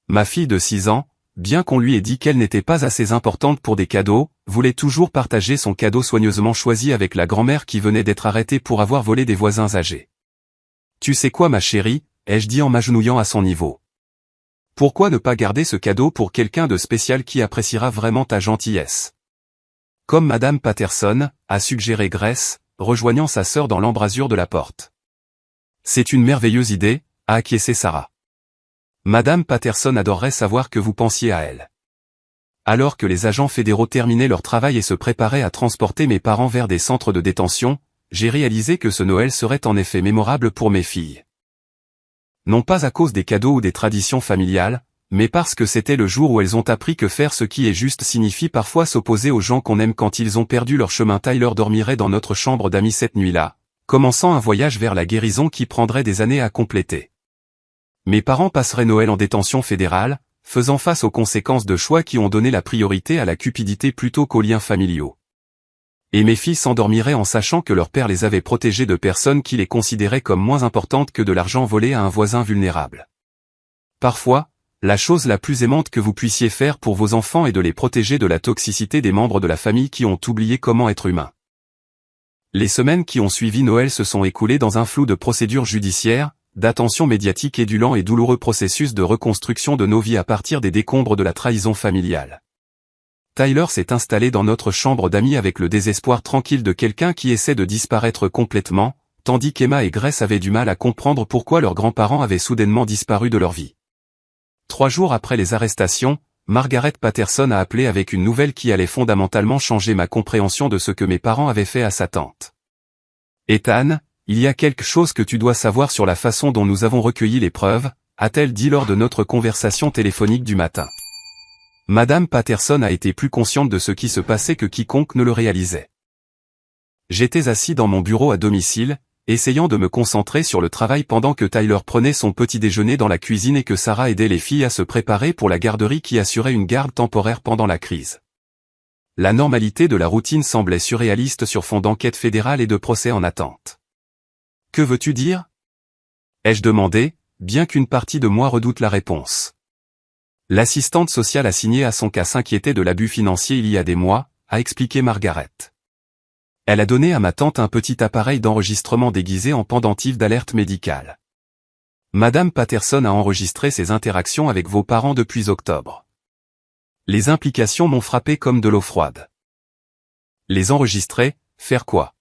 Ma fille de 6 ans, bien qu'on lui ait dit qu'elle n'était pas assez importante pour des cadeaux, voulait toujours partager son cadeau soigneusement choisi avec la grand-mère qui venait d'être arrêtée pour avoir volé des voisins âgés. « Tu sais quoi ma chérie ?» ai-je dit en m'agenouillant à son niveau. « Pourquoi ne pas garder ce cadeau pour quelqu'un de spécial qui appréciera vraiment ta gentillesse ?» Comme Madame Patterson, a suggéré Grace, rejoignant sa sœur dans l'embrasure de la porte. « C'est une merveilleuse idée, a acquiescé Sarah. Madame Patterson adorerait savoir que vous pensiez à elle. Alors que les agents fédéraux terminaient leur travail et se préparaient à transporter mes parents vers des centres de détention, j'ai réalisé que ce Noël serait en effet mémorable pour mes filles. Non pas à cause des cadeaux ou des traditions familiales, mais parce que c'était le jour où elles ont appris que faire ce qui est juste signifie parfois s'opposer aux gens qu'on aime quand ils ont perdu leur chemin. Tyler dormirait dans notre chambre d'amis cette nuit-là, commençant un voyage vers la guérison qui prendrait des années à compléter. Mes parents passeraient Noël en détention fédérale, faisant face aux conséquences de choix qui ont donné la priorité à la cupidité plutôt qu'aux liens familiaux. Et mes filles s'endormiraient en sachant que leur père les avait protégées de personnes qui les considéraient comme moins importantes que de l'argent volé à un voisin vulnérable. Parfois, la chose la plus aimante que vous puissiez faire pour vos enfants est de les protéger de la toxicité des membres de la famille qui ont oublié comment être humain. Les semaines qui ont suivi Noël se sont écoulées dans un flou de procédures judiciaires, d'attention médiatique et du lent et douloureux processus de reconstruction de nos vies à partir des décombres de la trahison familiale. Tyler s'est installé dans notre chambre d'amis avec le désespoir tranquille de quelqu'un qui essaie de disparaître complètement, tandis qu'Emma et Grace avaient du mal à comprendre pourquoi leurs grands-parents avaient soudainement disparu de leur vie. 3 jours après les arrestations, Margaret Patterson a appelé avec une nouvelle qui allait fondamentalement changer ma compréhension de ce que mes parents avaient fait à sa tante. Ethan, il y a quelque chose que tu dois savoir sur la façon dont nous avons recueilli les preuves, a-t-elle dit lors de notre conversation téléphonique du matin. Madame Patterson a été plus consciente de ce qui se passait que quiconque ne le réalisait. J'étais assis dans mon bureau à domicile, essayant de me concentrer sur le travail pendant que Tyler prenait son petit déjeuner dans la cuisine et que Sarah aidait les filles à se préparer pour la garderie qui assurait une garde temporaire pendant la crise. La normalité de la routine semblait surréaliste sur fond d'enquête fédérale et de procès en attente. « Que veux-tu dire » ai-je demandé, bien qu'une partie de moi redoute la réponse. L'assistante sociale assignée à son cas s'inquiétait de l'abus financier il y a des mois, a expliqué Margaret. Elle a donné à ma tante un petit appareil d'enregistrement déguisé en pendentif d'alerte médicale. Madame Patterson a enregistré ses interactions avec vos parents depuis octobre. Les implications m'ont frappé comme de l'eau froide. Les enregistrer, faire quoi?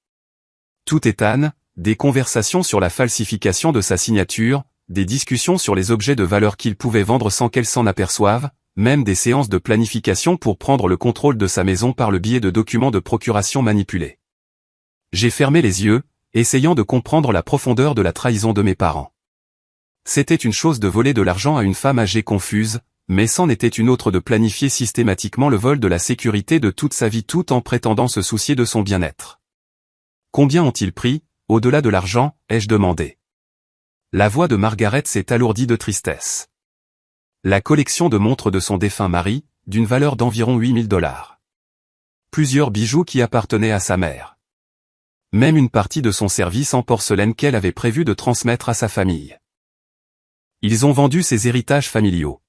Tout Ethan, des conversations sur la falsification de sa signature, des discussions sur les objets de valeur qu'il pouvait vendre sans qu'elle s'en aperçoive, même des séances de planification pour prendre le contrôle de sa maison par le biais de documents de procuration manipulés. J'ai fermé les yeux, essayant de comprendre la profondeur de la trahison de mes parents. C'était une chose de voler de l'argent à une femme âgée confuse, mais c'en était une autre de planifier systématiquement le vol de la sécurité de toute sa vie tout en prétendant se soucier de son bien-être. Combien ont-ils pris, au-delà de l'argent, ai-je demandé. La voix de Margaret s'est alourdie de tristesse. La collection de montres de son défunt mari, d'une valeur d'environ $8 000. Plusieurs bijoux qui appartenaient à sa mère. Même une partie de son service en porcelaine qu'elle avait prévu de transmettre à sa famille. Ils ont vendu ses héritages familiaux.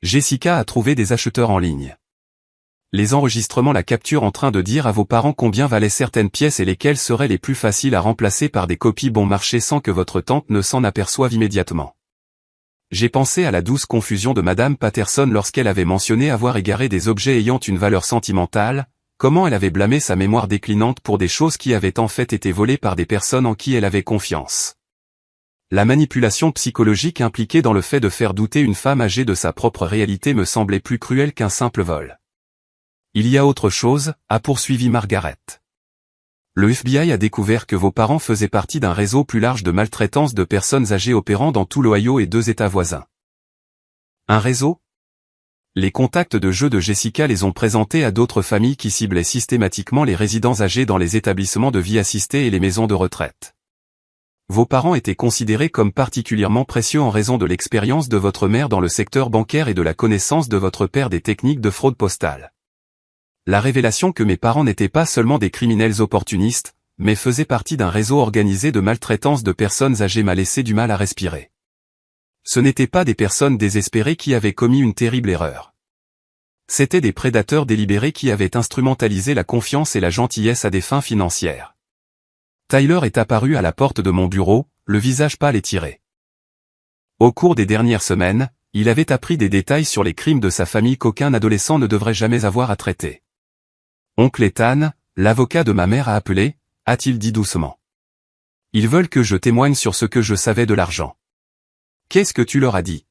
Jessica a trouvé des acheteurs en ligne. Les enregistrements la capturent en train de dire à vos parents combien valaient certaines pièces et lesquelles seraient les plus faciles à remplacer par des copies bon marché sans que votre tante ne s'en aperçoive immédiatement. J'ai pensé à la douce confusion de Madame Patterson lorsqu'elle avait mentionné avoir égaré des objets ayant une valeur sentimentale, comment elle avait blâmé sa mémoire déclinante pour des choses qui avaient en fait été volées par des personnes en qui elle avait confiance. La manipulation psychologique impliquée dans le fait de faire douter une femme âgée de sa propre réalité me semblait plus cruelle qu'un simple vol. Il y a autre chose, a poursuivi Margaret. Le FBI a découvert que vos parents faisaient partie d'un réseau plus large de maltraitance de personnes âgées opérant dans tout l'Ohio et 2 États voisins. Un réseau? Les contacts de jeu de Jessica les ont présentés à d'autres familles qui ciblaient systématiquement les résidents âgés dans les établissements de vie assistée et les maisons de retraite. Vos parents étaient considérés comme particulièrement précieux en raison de l'expérience de votre mère dans le secteur bancaire et de la connaissance de votre père des techniques de fraude postale. La révélation que mes parents n'étaient pas seulement des criminels opportunistes, mais faisaient partie d'un réseau organisé de maltraitance de personnes âgées m'a laissé du mal à respirer. Ce n'étaient pas des personnes désespérées qui avaient commis une terrible erreur. C'étaient des prédateurs délibérés qui avaient instrumentalisé la confiance et la gentillesse à des fins financières. Tyler est apparu à la porte de mon bureau, le visage pâle et tiré. Au cours des dernières semaines, il avait appris des détails sur les crimes de sa famille qu'aucun adolescent ne devrait jamais avoir à traiter. Oncle Ethan, l'avocat de ma mère a appelé, a-t-il dit doucement. Ils veulent que je témoigne sur ce que je savais de l'argent. Qu'est-ce que tu leur as dit?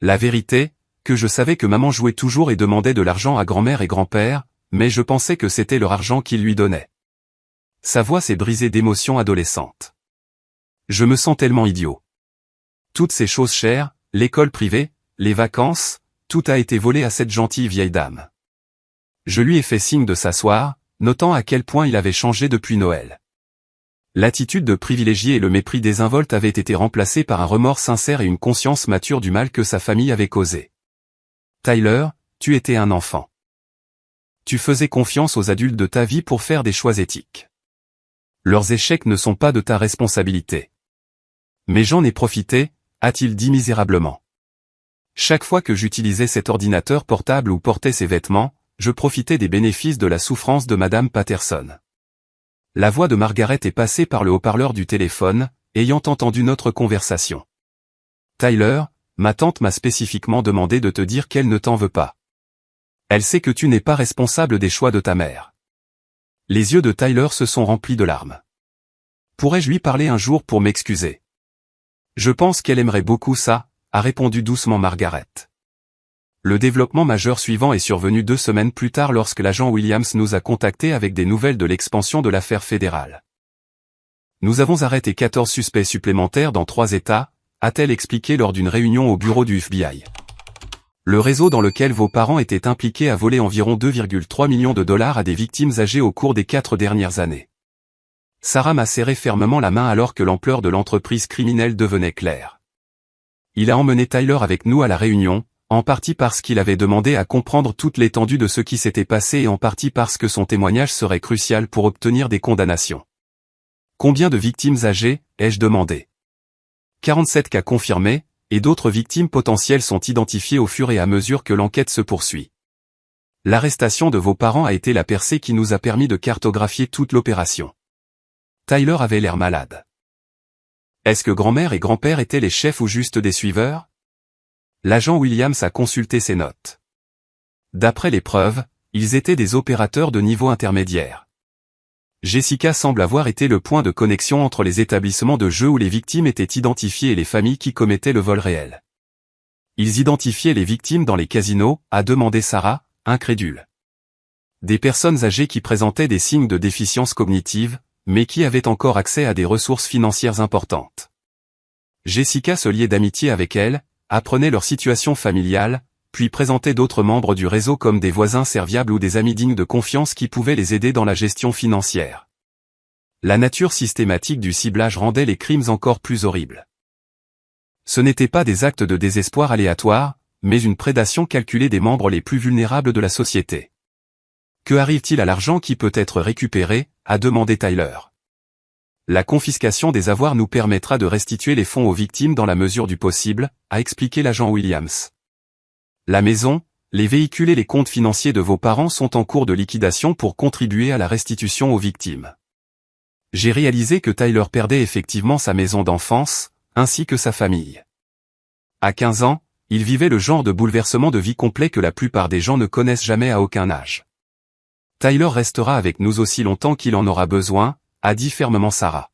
La vérité, que je savais que maman jouait toujours et demandait de l'argent à grand-mère et grand-père, mais je pensais que c'était leur argent qu'ils lui donnaient. Sa voix s'est brisée d'émotion adolescente. Je me sens tellement idiot. Toutes ces choses chères, l'école privée, les vacances, tout a été volé à cette gentille vieille dame. Je lui ai fait signe de s'asseoir, notant à quel point il avait changé depuis Noël. L'attitude de privilégié et le mépris désinvolte avaient été remplacés par un remords sincère et une conscience mature du mal que sa famille avait causé. Tyler, tu étais un enfant. Tu faisais confiance aux adultes de ta vie pour faire des choix éthiques. Leurs échecs ne sont pas de ta responsabilité. Mais j'en ai profité, a-t-il dit misérablement. Chaque fois que j'utilisais cet ordinateur portable ou portais ses vêtements, je profitais des bénéfices de la souffrance de Madame Patterson. La voix de Margaret est passée par le haut-parleur du téléphone, ayant entendu notre conversation. Tyler, ma tante m'a spécifiquement demandé de te dire qu'elle ne t'en veut pas. Elle sait que tu n'es pas responsable des choix de ta mère. Les yeux de Tyler se sont remplis de larmes. Pourrais-je lui parler un jour pour m'excuser? Je pense qu'elle aimerait beaucoup ça, a répondu doucement Margaret. Le développement majeur suivant est survenu 2 semaines plus tard lorsque l'agent Williams nous a contactés avec des nouvelles de l'expansion de l'affaire fédérale. Nous avons arrêté 14 suspects supplémentaires dans 3 États, a-t-elle expliqué lors d'une réunion au bureau du FBI. Le réseau dans lequel vos parents étaient impliqués a volé environ 2,3 millions de dollars à des victimes âgées au cours des 4 dernières années. Sarah m'a serré fermement la main alors que l'ampleur de l'entreprise criminelle devenait claire. Il a emmené Tyler avec nous à la réunion, en partie parce qu'il avait demandé à comprendre toute l'étendue de ce qui s'était passé et en partie parce que son témoignage serait crucial pour obtenir des condamnations. Combien de victimes âgées, ai-je demandé. 47 cas confirmés, et d'autres victimes potentielles sont identifiées au fur et à mesure que l'enquête se poursuit. L'arrestation de vos parents a été la percée qui nous a permis de cartographier toute l'opération. Tyler avait l'air malade. Est-ce que grand-mère et grand-père étaient les chefs ou juste des suiveurs? L'agent Williams a consulté ses notes. D'après les preuves, ils étaient des opérateurs de niveau intermédiaire. Jessica semble avoir été le point de connexion entre les établissements de jeux où les victimes étaient identifiées et les familles qui commettaient le vol réel. Ils identifiaient les victimes dans les casinos, a demandé Sarah, incrédule. Des personnes âgées qui présentaient des signes de déficience cognitive, mais qui avaient encore accès à des ressources financières importantes. Jessica se liait d'amitié avec elles, apprenait leur situation familiale, puis présentait d'autres membres du réseau comme des voisins serviables ou des amis dignes de confiance qui pouvaient les aider dans la gestion financière. La nature systématique du ciblage rendait les crimes encore plus horribles. Ce n'étaient pas des actes de désespoir aléatoires, mais une prédation calculée des membres les plus vulnérables de la société. Que arrive-t-il à l'argent qui peut être récupéré, a demandé Tyler. La confiscation des avoirs nous permettra de restituer les fonds aux victimes dans la mesure du possible, a expliqué l'agent Williams. La maison, les véhicules et les comptes financiers de vos parents sont en cours de liquidation pour contribuer à la restitution aux victimes. J'ai réalisé que Tyler perdait effectivement sa maison d'enfance, ainsi que sa famille. À 15 ans, il vivait le genre de bouleversement de vie complet que la plupart des gens ne connaissent jamais à aucun âge. Tyler restera avec nous aussi longtemps qu'il en aura besoin, a dit fermement Sarah.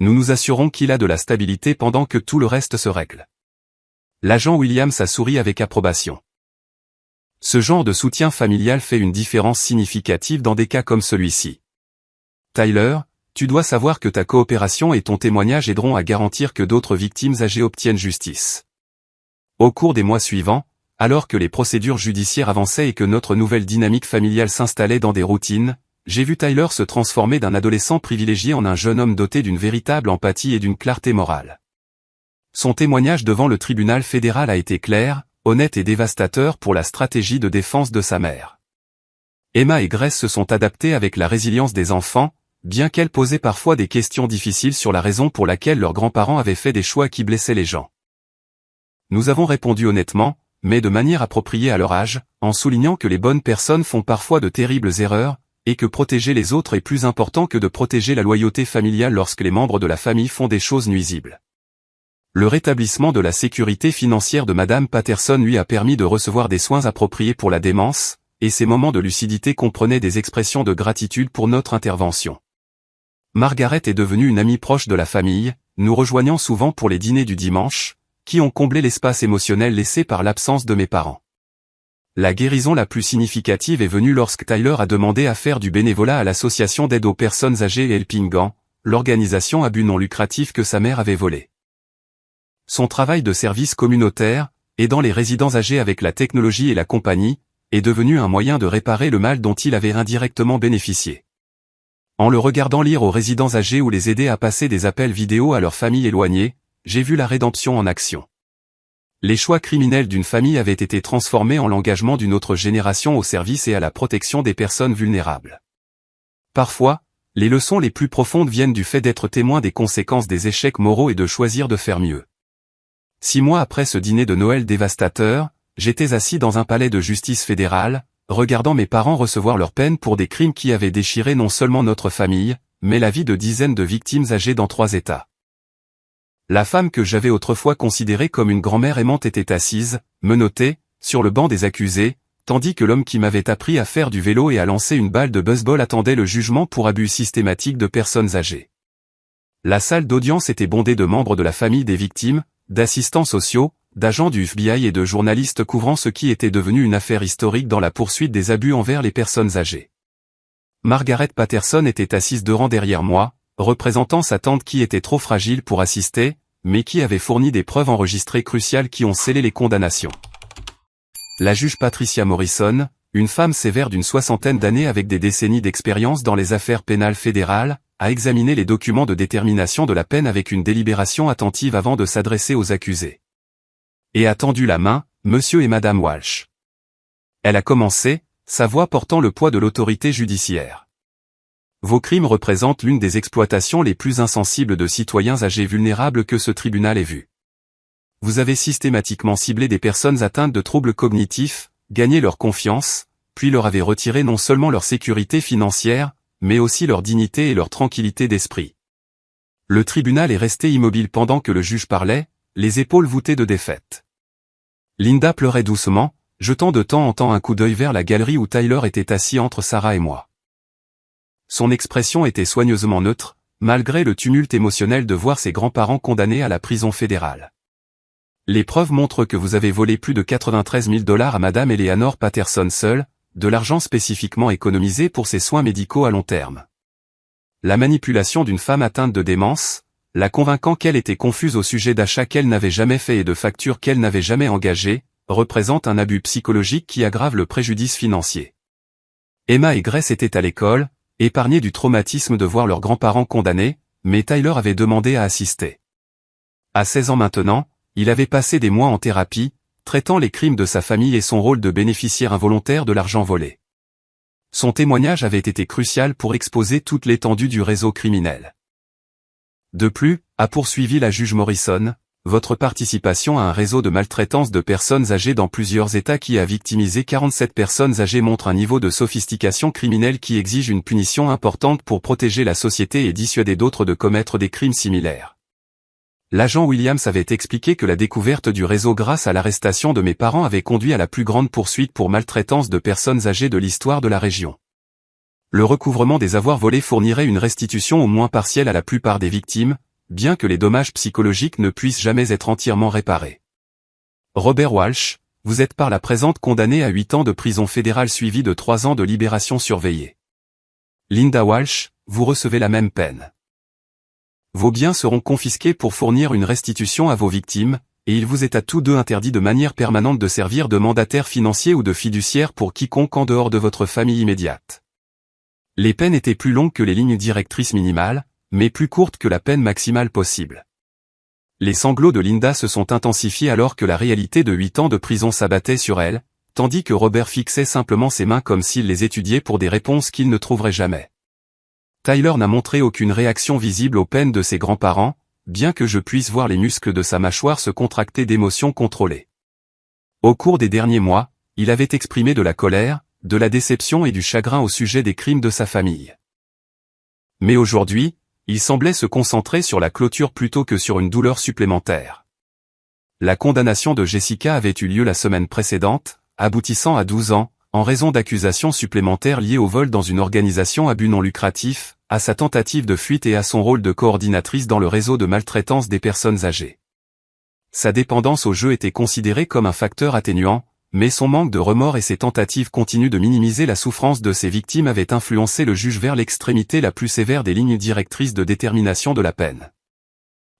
Nous nous assurons qu'il a de la stabilité pendant que tout le reste se règle. L'agent Williams a souri avec approbation. Ce genre de soutien familial fait une différence significative dans des cas comme celui-ci. Tyler, tu dois savoir que ta coopération et ton témoignage aideront à garantir que d'autres victimes âgées obtiennent justice. Au cours des mois suivants, alors que les procédures judiciaires avançaient et que notre nouvelle dynamique familiale s'installait dans des routines, j'ai vu Tyler se transformer d'un adolescent privilégié en un jeune homme doté d'une véritable empathie et d'une clarté morale. Son témoignage devant le tribunal fédéral a été clair, honnête et dévastateur pour la stratégie de défense de sa mère. Emma et Grace se sont adaptées avec la résilience des enfants, bien qu'elles posaient parfois des questions difficiles sur la raison pour laquelle leurs grands-parents avaient fait des choix qui blessaient les gens. Nous avons répondu honnêtement, mais de manière appropriée à leur âge, en soulignant que les bonnes personnes font parfois de terribles erreurs, et que protéger les autres est plus important que de protéger la loyauté familiale lorsque les membres de la famille font des choses nuisibles. Le rétablissement de la sécurité financière de Madame Patterson lui a permis de recevoir des soins appropriés pour la démence, et ces moments de lucidité comprenaient des expressions de gratitude pour notre intervention. Margaret est devenue une amie proche de la famille, nous rejoignant souvent pour les dîners du dimanche, qui ont comblé l'espace émotionnel laissé par l'absence de mes parents. La guérison la plus significative est venue lorsque Tyler a demandé à faire du bénévolat à l'association d'aide aux personnes âgées Helping Hand, l'organisation à but non lucratif que sa mère avait volée. Son travail de service communautaire, aidant les résidents âgés avec la technologie et la compagnie, est devenu un moyen de réparer le mal dont il avait indirectement bénéficié. En le regardant lire aux résidents âgés ou les aider à passer des appels vidéo à leurs familles éloignées, j'ai vu la rédemption en action. Les choix criminels d'une famille avaient été transformés en l'engagement d'une autre génération au service et à la protection des personnes vulnérables. Parfois, les leçons les plus profondes viennent du fait d'être témoin des conséquences des échecs moraux et de choisir de faire mieux. 6 mois après ce dîner de Noël dévastateur, j'étais assis dans un palais de justice fédérale, regardant mes parents recevoir leur peine pour des crimes qui avaient déchiré non seulement notre famille, mais la vie de dizaines de victimes âgées dans 3 États. La femme que j'avais autrefois considérée comme une grand-mère aimante était assise, menottée, sur le banc des accusés, tandis que l'homme qui m'avait appris à faire du vélo et à lancer une balle de baseball attendait le jugement pour abus systématique de personnes âgées. La salle d'audience était bondée de membres de la famille des victimes, d'assistants sociaux, d'agents du FBI et de journalistes couvrant ce qui était devenu une affaire historique dans la poursuite des abus envers les personnes âgées. Margaret Patterson était assise 2 rangs derrière moi, représentant sa tante qui était trop fragile pour assister, mais qui avait fourni des preuves enregistrées cruciales qui ont scellé les condamnations. La juge Patricia Morrison, une femme sévère d'une 60aine d'années avec des décennies d'expérience dans les affaires pénales fédérales, a examiné les documents de détermination de la peine avec une délibération attentive avant de s'adresser aux accusés. Et a tendu la main, Monsieur et Madame Walsh. Elle a commencé, sa voix portant le poids de l'autorité judiciaire. Vos crimes représentent l'une des exploitations les plus insensibles de citoyens âgés vulnérables que ce tribunal ait vu. Vous avez systématiquement ciblé des personnes atteintes de troubles cognitifs, gagné leur confiance, puis leur avez retiré non seulement leur sécurité financière, mais aussi leur dignité et leur tranquillité d'esprit. Le tribunal est resté immobile pendant que le juge parlait, les épaules voûtées de défaite. Linda pleurait doucement, jetant de temps en temps un coup d'œil vers la galerie où Tyler était assis entre Sarah et moi. Son expression était soigneusement neutre, malgré le tumulte émotionnel de voir ses grands-parents condamnés à la prison fédérale. Les preuves montrent que vous avez volé plus de 93 000 $ à Madame Eleanor Patterson seule, de l'argent spécifiquement économisé pour ses soins médicaux à long terme. La manipulation d'une femme atteinte de démence, la convainquant qu'elle était confuse au sujet d'achats qu'elle n'avait jamais faits et de factures qu'elle n'avait jamais engagées, représente un abus psychologique qui aggrave le préjudice financier. Emma et Grace étaient à l'école, épargnés du traumatisme de voir leurs grands-parents condamnés, mais Tyler avait demandé à assister. À 16 ans maintenant, il avait passé des mois en thérapie, traitant les crimes de sa famille et son rôle de bénéficiaire involontaire de l'argent volé. Son témoignage avait été crucial pour exposer toute l'étendue du réseau criminel. De plus, a poursuivi la juge Morrison, votre participation à un réseau de maltraitance de personnes âgées dans plusieurs États qui a victimisé 47 personnes âgées montre un niveau de sophistication criminelle qui exige une punition importante pour protéger la société et dissuader d'autres de commettre des crimes similaires. L'agent Williams avait expliqué que la découverte du réseau grâce à l'arrestation de mes parents avait conduit à la plus grande poursuite pour maltraitance de personnes âgées de l'histoire de la région. Le recouvrement des avoirs volés fournirait une restitution au moins partielle à la plupart des victimes, bien que les dommages psychologiques ne puissent jamais être entièrement réparés. Robert Walsh, vous êtes par la présente condamné à 8 ans de prison fédérale suivi de 3 ans de libération surveillée. Linda Walsh, vous recevez la même peine. Vos biens seront confisqués pour fournir une restitution à vos victimes, et il vous est à tous deux interdit de manière permanente de servir de mandataire financier ou de fiduciaire pour quiconque en dehors de votre famille immédiate. Les peines étaient plus longues que les lignes directrices minimales, mais plus courtes que la peine maximale possible. Les sanglots de Linda se sont intensifiés alors que la réalité de 8 ans de prison s'abattait sur elle, tandis que Robert fixait simplement ses mains comme s'il les étudiait pour des réponses qu'il ne trouverait jamais. Tyler n'a montré aucune réaction visible aux peines de ses grands-parents, bien que je puisse voir les muscles de sa mâchoire se contracter d'émotions contrôlées. Au cours des derniers mois, il avait exprimé de la colère, de la déception et du chagrin au sujet des crimes de sa famille. Mais aujourd'hui, il semblait se concentrer sur la clôture plutôt que sur une douleur supplémentaire. La condamnation de Jessica avait eu lieu la semaine précédente, aboutissant à 12 ans, en raison d'accusations supplémentaires liées au vol dans une organisation à but non lucratif, à sa tentative de fuite et à son rôle de coordinatrice dans le réseau de maltraitance des personnes âgées. Sa dépendance au jeu était considérée comme un facteur atténuant, mais son manque de remords et ses tentatives continues de minimiser la souffrance de ses victimes avaient influencé le juge vers l'extrémité la plus sévère des lignes directrices de détermination de la peine.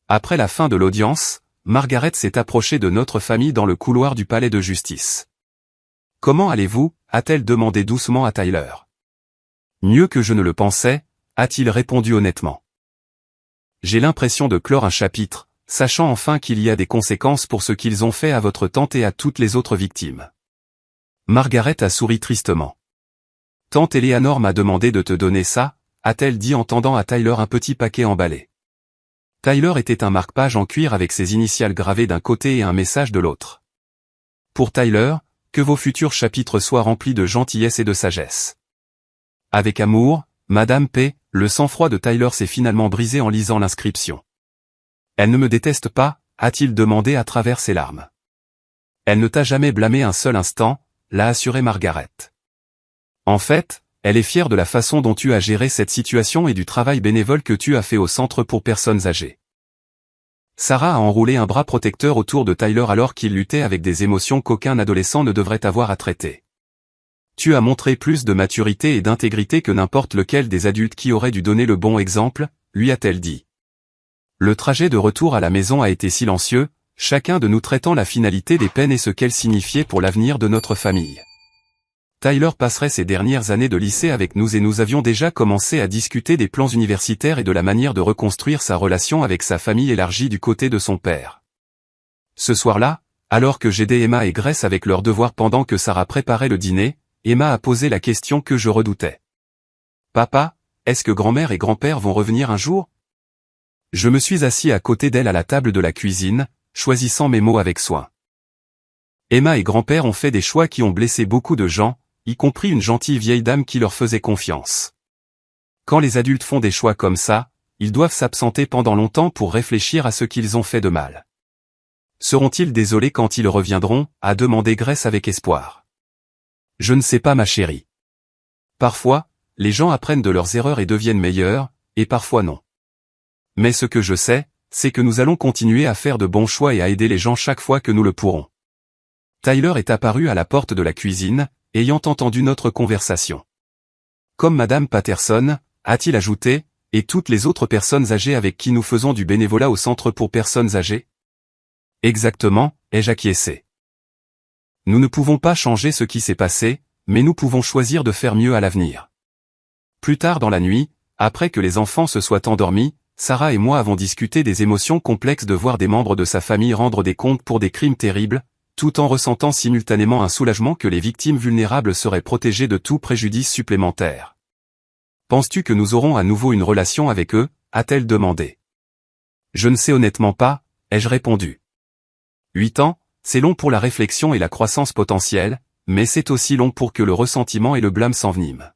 Après la fin de l'audience, Margaret s'est approchée de notre famille dans le couloir du palais de justice. « Comment allez-vous » a-t-elle demandé doucement à Tyler. « Mieux que je ne le pensais » a-t-il répondu honnêtement. « J'ai l'impression de clore un chapitre, sachant enfin qu'il y a des conséquences pour ce qu'ils ont fait à votre tante et à toutes les autres victimes. » Margaret a souri tristement. « Tante Eleanor m'a demandé de te donner ça » a-t-elle dit en tendant à Tyler un petit paquet emballé. Tyler était un marque-page en cuir avec ses initiales gravées d'un côté et un message de l'autre. Pour Tyler, que vos futurs chapitres soient remplis de gentillesse et de sagesse. Avec amour, Madame P., le sang-froid de Tyler s'est finalement brisé en lisant l'inscription. Elle ne me déteste pas, a-t-il demandé à travers ses larmes. Elle ne t'a jamais blâmé un seul instant, l'a assuré Margaret. En fait, elle est fière de la façon dont tu as géré cette situation et du travail bénévole que tu as fait au centre pour personnes âgées. Sarah a enroulé un bras protecteur autour de Tyler alors qu'il luttait avec des émotions qu'aucun adolescent ne devrait avoir à traiter. Tu as montré plus de maturité et d'intégrité que n'importe lequel des adultes qui auraient dû donner le bon exemple, lui a-t-elle dit. Le trajet de retour à la maison a été silencieux, chacun de nous traitant la finalité des peines et ce qu'elles signifiaient pour l'avenir de notre famille. Tyler passerait ses dernières années de lycée avec nous et nous avions déjà commencé à discuter des plans universitaires et de la manière de reconstruire sa relation avec sa famille élargie du côté de son père. Ce soir-là, alors que j'aidais Emma et Grace avec leurs devoirs pendant que Sarah préparait le dîner, Emma a posé la question que je redoutais. « Papa, est-ce que grand-mère et grand-père vont revenir un jour ?» Je me suis assis à côté d'elle à la table de la cuisine, choisissant mes mots avec soin. Emma et grand-père ont fait des choix qui ont blessé beaucoup de gens, y compris une gentille vieille dame qui leur faisait confiance. Quand les adultes font des choix comme ça, ils doivent s'absenter pendant longtemps pour réfléchir à ce qu'ils ont fait de mal. Seront-ils désolés quand ils reviendront, a demandé Grace avec espoir. Je ne sais pas ma chérie. Parfois, les gens apprennent de leurs erreurs et deviennent meilleurs, et parfois non. Mais ce que je sais, c'est que nous allons continuer à faire de bons choix et à aider les gens chaque fois que nous le pourrons. Tyler est apparu à la porte de la cuisine, ayant entendu notre conversation. Comme Madame Patterson, a-t-il ajouté, et toutes les autres personnes âgées avec qui nous faisons du bénévolat au centre pour personnes âgées? Exactement, ai-je acquiescé. Nous ne pouvons pas changer ce qui s'est passé, mais nous pouvons choisir de faire mieux à l'avenir. Plus tard dans la nuit, après que les enfants se soient endormis, Sarah et moi avons discuté des émotions complexes de voir des membres de sa famille rendre des comptes pour des crimes terribles, tout en ressentant simultanément un soulagement que les victimes vulnérables seraient protégées de tout préjudice supplémentaire. « Penses-tu que nous aurons à nouveau une relation avec eux » a-t-elle demandé. « Je ne sais honnêtement pas » ai-je répondu. 8 ans, c'est long pour la réflexion et la croissance potentielle, mais c'est aussi long pour que le ressentiment et le blâme s'enveniment.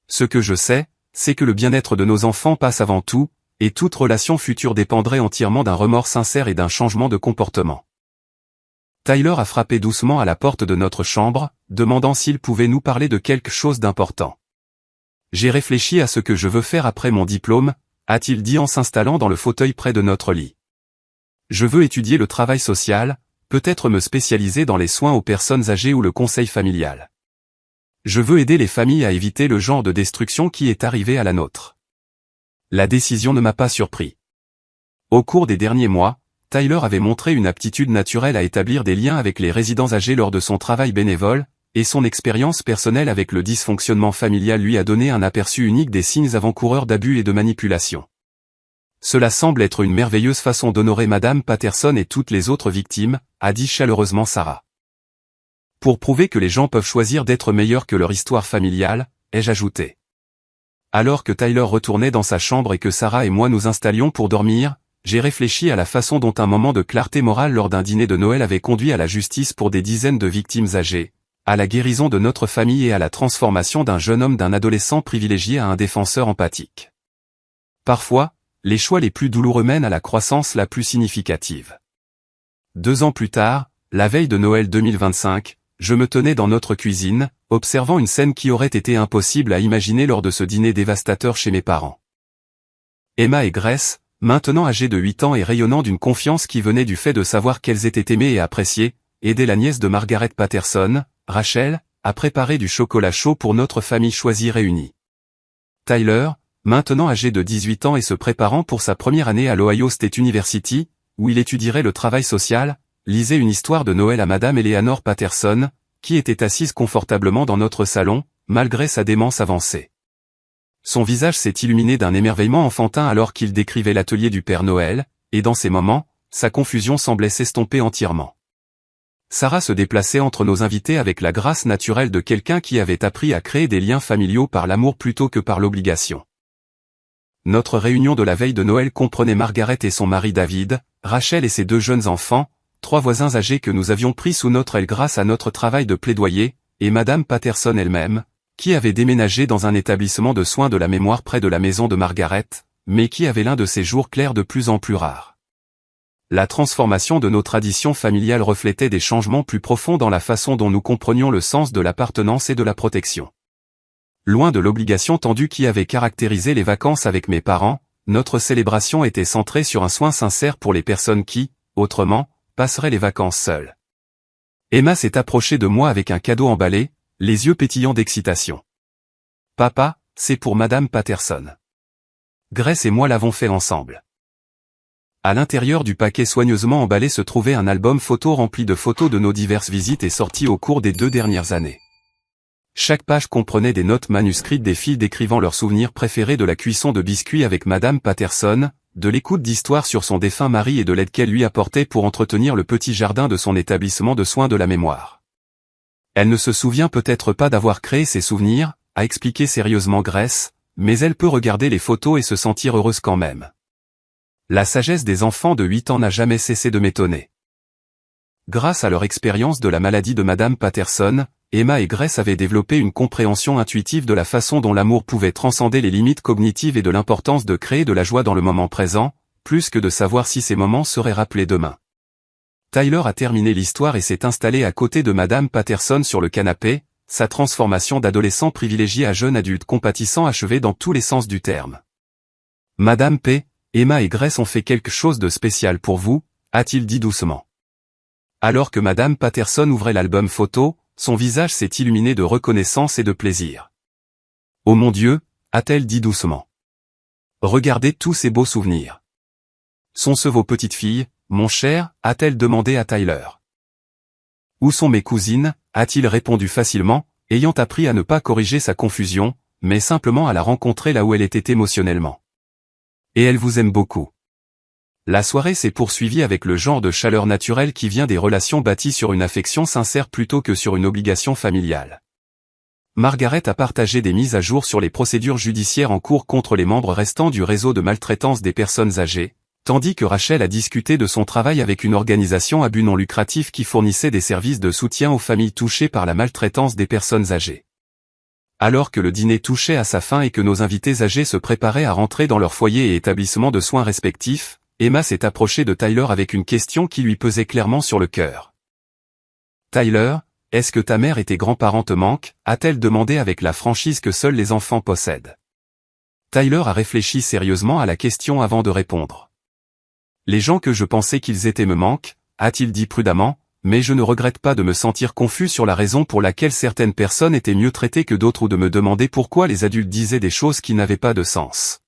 Ce que je sais, c'est que le bien-être de nos enfants passe avant tout, et toute relation future dépendrait entièrement d'un remords sincère et d'un changement de comportement. Tyler a frappé doucement à la porte de notre chambre, demandant s'il pouvait nous parler de quelque chose d'important. J'ai réfléchi à ce que je veux faire après mon diplôme, a-t-il dit en s'installant dans le fauteuil près de notre lit. Je veux étudier le travail social, peut-être me spécialiser dans les soins aux personnes âgées ou le conseil familial. Je veux aider les familles à éviter le genre de destruction qui est arrivé à la nôtre. La décision ne m'a pas surpris. Au cours des derniers mois, Tyler avait montré une aptitude naturelle à établir des liens avec les résidents âgés lors de son travail bénévole, et son expérience personnelle avec le dysfonctionnement familial lui a donné un aperçu unique des signes avant-coureurs d'abus et de manipulation. Cela semble être une merveilleuse façon d'honorer Madame Patterson et toutes les autres victimes, a dit chaleureusement Sarah. Pour prouver que les gens peuvent choisir d'être meilleurs que leur histoire familiale, ai-je ajouté. Alors que Tyler retournait dans sa chambre et que Sarah et moi nous installions pour dormir, j'ai réfléchi à la façon dont un moment de clarté morale lors d'un dîner de Noël avait conduit à la justice pour des dizaines de victimes âgées, à la guérison de notre famille et à la transformation d'un jeune homme d'un adolescent privilégié à un défenseur empathique. Parfois, les choix les plus douloureux mènent à la croissance la plus significative. 2 ans plus tard, la veille de Noël 2025, je me tenais dans notre cuisine, observant une scène qui aurait été impossible à imaginer lors de ce dîner dévastateur chez mes parents. Emma et Grace, maintenant âgées de 8 ans et rayonnant d'une confiance qui venait du fait de savoir qu'elles étaient aimées et appréciées, aidaient la nièce de Margaret Patterson, Rachel, à préparer du chocolat chaud pour notre famille choisie réunie. Tyler, maintenant âgé de 18 ans et se préparant pour sa première année à l'Ohio State University, où il étudierait le travail social, lisait une histoire de Noël à Madame Eleanor Patterson, qui était assise confortablement dans notre salon, malgré sa démence avancée. Son visage s'est illuminé d'un émerveillement enfantin alors qu'il décrivait l'atelier du Père Noël, et dans ces moments, sa confusion semblait s'estomper entièrement. Sarah se déplaçait entre nos invités avec la grâce naturelle de quelqu'un qui avait appris à créer des liens familiaux par l'amour plutôt que par l'obligation. Notre réunion de la veille de Noël comprenait Margaret et son mari David, Rachel et ses 2 jeunes enfants, 3 voisins âgés que nous avions pris sous notre aile grâce à notre travail de plaidoyer, et Madame Patterson elle-même, qui avait déménagé dans un établissement de soins de la mémoire près de la maison de Margaret, mais qui avait l'un de ses jours clairs de plus en plus rares. La transformation de nos traditions familiales reflétait des changements plus profonds dans la façon dont nous comprenions le sens de l'appartenance et de la protection. Loin de l'obligation tendue qui avait caractérisé les vacances avec mes parents, notre célébration était centrée sur un soin sincère pour les personnes qui, autrement, passeraient les vacances seules. Emma s'est approchée de moi avec un cadeau emballé, les yeux pétillants d'excitation. « Papa, c'est pour Madame Patterson. » Grace et moi l'avons fait ensemble. À l'intérieur du paquet soigneusement emballé se trouvait un album photo rempli de photos de nos diverses visites et sorties au cours des 2 dernières années. Chaque page comprenait des notes manuscrites des filles décrivant leurs souvenirs préférés de la cuisson de biscuits avec Madame Patterson, de l'écoute d'histoires sur son défunt mari et de l'aide qu'elle lui apportait pour entretenir le petit jardin de son établissement de soins de la mémoire. Elle ne se souvient peut-être pas d'avoir créé ces souvenirs, a expliqué sérieusement Grace, mais elle peut regarder les photos et se sentir heureuse quand même. La sagesse des enfants de 8 ans n'a jamais cessé de m'étonner. Grâce à leur expérience de la maladie de Madame Patterson, Emma et Grace avaient développé une compréhension intuitive de la façon dont l'amour pouvait transcender les limites cognitives et de l'importance de créer de la joie dans le moment présent, plus que de savoir si ces moments seraient rappelés demain. Tyler a terminé l'histoire et s'est installé à côté de Madame Patterson sur le canapé, sa transformation d'adolescent privilégié à jeune adulte compatissant achevée dans tous les sens du terme. Madame P., Emma et Grace ont fait quelque chose de spécial pour vous, a-t-il dit doucement. Alors que Madame Patterson ouvrait l'album photo, son visage s'est illuminé de reconnaissance et de plaisir. Oh mon Dieu, a-t-elle dit doucement. Regardez tous ces beaux souvenirs. Sont-ce vos petites filles, mon cher, a-t-elle demandé à Tyler. Où sont mes cousines, a-t-il répondu facilement, ayant appris à ne pas corriger sa confusion, mais simplement à la rencontrer là où elle était émotionnellement. Et elle vous aime beaucoup. La soirée s'est poursuivie avec le genre de chaleur naturelle qui vient des relations bâties sur une affection sincère plutôt que sur une obligation familiale. Margaret a partagé des mises à jour sur les procédures judiciaires en cours contre les membres restants du réseau de maltraitance des personnes âgées, tandis que Rachel a discuté de son travail avec une organisation à but non lucratif qui fournissait des services de soutien aux familles touchées par la maltraitance des personnes âgées. Alors que le dîner touchait à sa fin et que nos invités âgés se préparaient à rentrer dans leur foyer et établissements de soins respectifs, Emma s'est approchée de Tyler avec une question qui lui pesait clairement sur le cœur. Tyler, est-ce que ta mère et tes grands-parents te manquent, a-t-elle demandé avec la franchise que seuls les enfants possèdent. Tyler a réfléchi sérieusement à la question avant de répondre. Les gens que je pensais qu'ils étaient me manquent, a-t-il dit prudemment, mais je ne regrette pas de me sentir confus sur la raison pour laquelle certaines personnes étaient mieux traitées que d'autres ou de me demander pourquoi les adultes disaient des choses qui n'avaient pas de sens.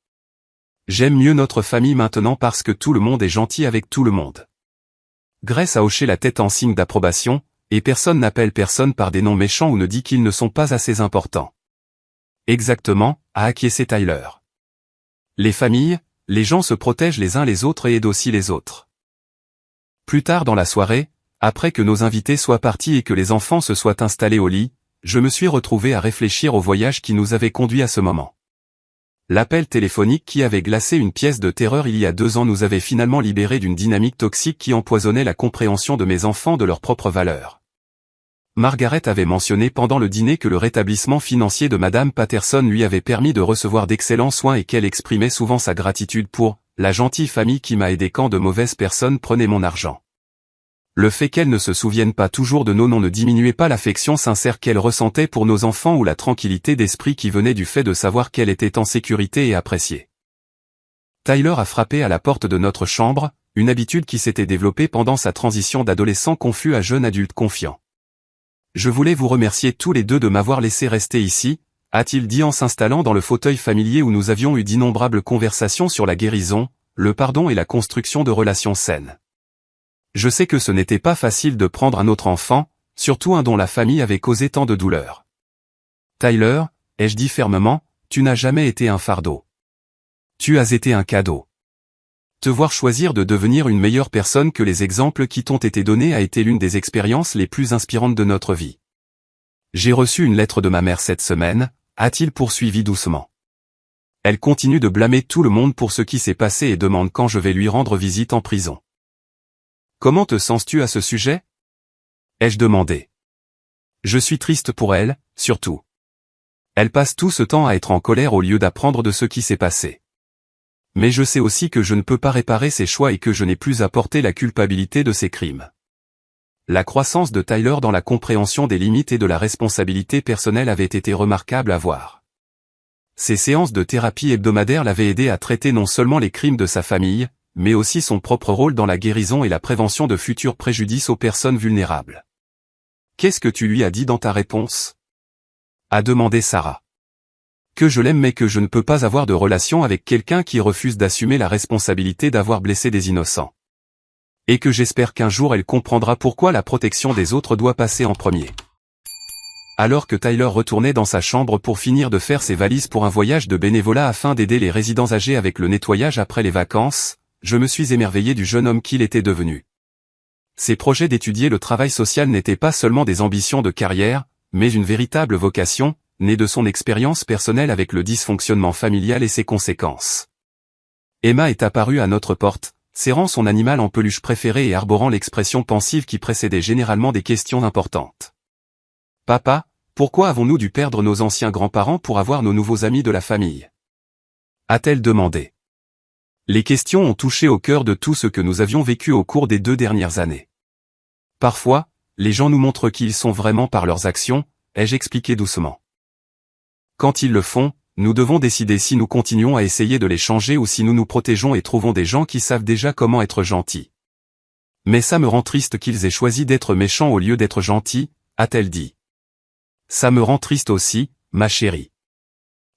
J'aime mieux notre famille maintenant parce que tout le monde est gentil avec tout le monde. Grace a hoché la tête en signe d'approbation, et personne n'appelle personne par des noms méchants ou ne dit qu'ils ne sont pas assez importants. Exactement, a acquiescé Tyler. Les familles, les gens se protègent les uns les autres et aident aussi les autres. Plus tard dans la soirée, après que nos invités soient partis et que les enfants se soient installés au lit, je me suis retrouvé à réfléchir au voyage qui nous avait conduits à ce moment. L'appel téléphonique qui avait glacé une pièce de terreur il y a 2 ans nous avait finalement libérés d'une dynamique toxique qui empoisonnait la compréhension de mes enfants de leurs propres valeurs. Margaret avait mentionné pendant le dîner que le rétablissement financier de Madame Patterson lui avait permis de recevoir d'excellents soins et qu'elle exprimait souvent sa gratitude pour « la gentille famille qui m'a aidé quand de mauvaises personnes prenaient mon argent ». Le fait qu'elle ne se souvienne pas toujours de nos noms ne diminuait pas l'affection sincère qu'elle ressentait pour nos enfants ou la tranquillité d'esprit qui venait du fait de savoir qu'elle était en sécurité et appréciée. Tyler a frappé à la porte de notre chambre, une habitude qui s'était développée pendant sa transition d'adolescent confus à jeune adulte confiant. Je voulais vous remercier tous les deux de m'avoir laissé rester ici, a-t-il dit en s'installant dans le fauteuil familier où nous avions eu d'innombrables conversations sur la guérison, le pardon et la construction de relations saines. Je sais que ce n'était pas facile de prendre un autre enfant, surtout un dont la famille avait causé tant de douleur. Tyler, ai-je dit fermement, tu n'as jamais été un fardeau. Tu as été un cadeau. Te voir choisir de devenir une meilleure personne que les exemples qui t'ont été donnés a été l'une des expériences les plus inspirantes de notre vie. J'ai reçu une lettre de ma mère cette semaine, a-t-il poursuivi doucement. Elle continue de blâmer tout le monde pour ce qui s'est passé et demande quand je vais lui rendre visite en prison. Comment te sens-tu à ce sujet? Ai-je demandé. Je suis triste pour elle, surtout. Elle passe tout ce temps à être en colère au lieu d'apprendre de ce qui s'est passé. Mais je sais aussi que je ne peux pas réparer ses choix et que je n'ai plus à porter la culpabilité de ses crimes. La croissance de Tyler dans la compréhension des limites et de la responsabilité personnelle avait été remarquable à voir. Ses séances de thérapie hebdomadaires l'avaient aidé à traiter non seulement les crimes de sa famille, mais aussi son propre rôle dans la guérison et la prévention de futurs préjudices aux personnes vulnérables. Qu'est-ce que tu lui as dit dans ta réponse? A demandé Sarah. Que je l'aime mais que je ne peux pas avoir de relation avec quelqu'un qui refuse d'assumer la responsabilité d'avoir blessé des innocents. Et que j'espère qu'un jour elle comprendra pourquoi la protection des autres doit passer en premier. Alors que Tyler retournait dans sa chambre pour finir de faire ses valises pour un voyage de bénévolat afin d'aider les résidents âgés avec le nettoyage après les vacances, je me suis émerveillé du jeune homme qu'il était devenu. Ses projets d'étudier le travail social n'étaient pas seulement des ambitions de carrière, mais une véritable vocation, née de son expérience personnelle avec le dysfonctionnement familial et ses conséquences. Emma est apparue à notre porte, serrant son animal en peluche préféré et arborant l'expression pensive qui précédait généralement des questions importantes. « Papa, pourquoi avons-nous dû perdre nos anciens grands-parents pour avoir nos nouveaux amis de la famille ?» a-t-elle demandé. Les questions ont touché au cœur de tout ce que nous avions vécu au cours des 2 dernières années. Parfois, les gens nous montrent qui ils sont vraiment par leurs actions, ai-je expliqué doucement. Quand ils le font, nous devons décider si nous continuons à essayer de les changer ou si nous nous protégeons et trouvons des gens qui savent déjà comment être gentils. Mais ça me rend triste qu'ils aient choisi d'être méchants au lieu d'être gentils, a-t-elle dit. Ça me rend triste aussi, ma chérie.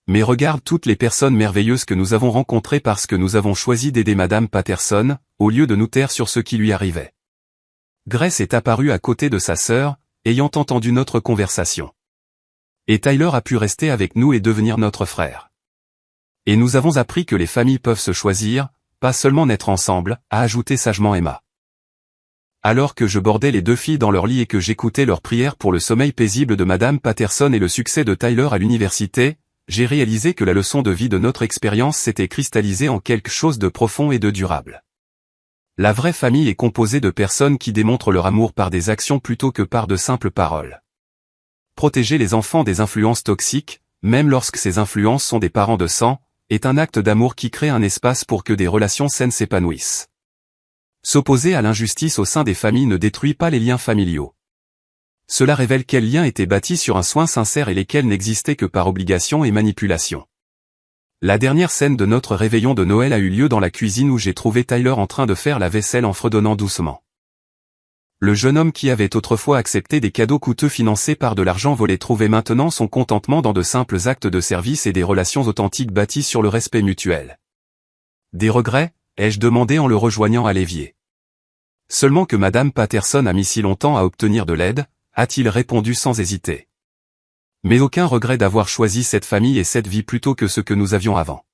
Mais regarde toutes les personnes merveilleuses que nous avons rencontrées parce que nous avons choisi d'aider Madame Patterson, au lieu de nous taire sur ce qui lui arrivait. Grace est apparue à côté de sa sœur, ayant entendu notre conversation. Et Tyler a pu rester avec nous et devenir notre frère. Et nous avons appris que les familles peuvent se choisir, pas seulement naître ensemble, a ajouté sagement Emma. Alors que je bordais les 2 filles dans leur lit et que j'écoutais leurs prières pour le sommeil paisible de Madame Patterson et le succès de Tyler à l'université, j'ai réalisé que la leçon de vie de notre expérience s'était cristallisée en quelque chose de profond et de durable. La vraie famille est composée de personnes qui démontrent leur amour par des actions plutôt que par de simples paroles. Protéger les enfants des influences toxiques, même lorsque ces influences sont des parents de sang, est un acte d'amour qui crée un espace pour que des relations saines s'épanouissent. S'opposer à l'injustice au sein des familles ne détruit pas les liens familiaux. Cela révèle quels liens étaient bâtis sur un soin sincère et lesquels n'existaient que par obligation et manipulation. La dernière scène de notre réveillon de Noël a eu lieu dans la cuisine où j'ai trouvé Tyler en train de faire la vaisselle en fredonnant doucement. Le jeune homme qui avait autrefois accepté des cadeaux coûteux financés par de l'argent volé trouvait maintenant son contentement dans de simples actes de service et des relations authentiques bâties sur le respect mutuel. Des regrets, ai-je demandé en le rejoignant à l'évier. Seulement que Madame Patterson a mis si longtemps à obtenir de l'aide, a-t-il répondu sans hésiter. Mais aucun regret d'avoir choisi cette famille et cette vie plutôt que ce que nous avions avant.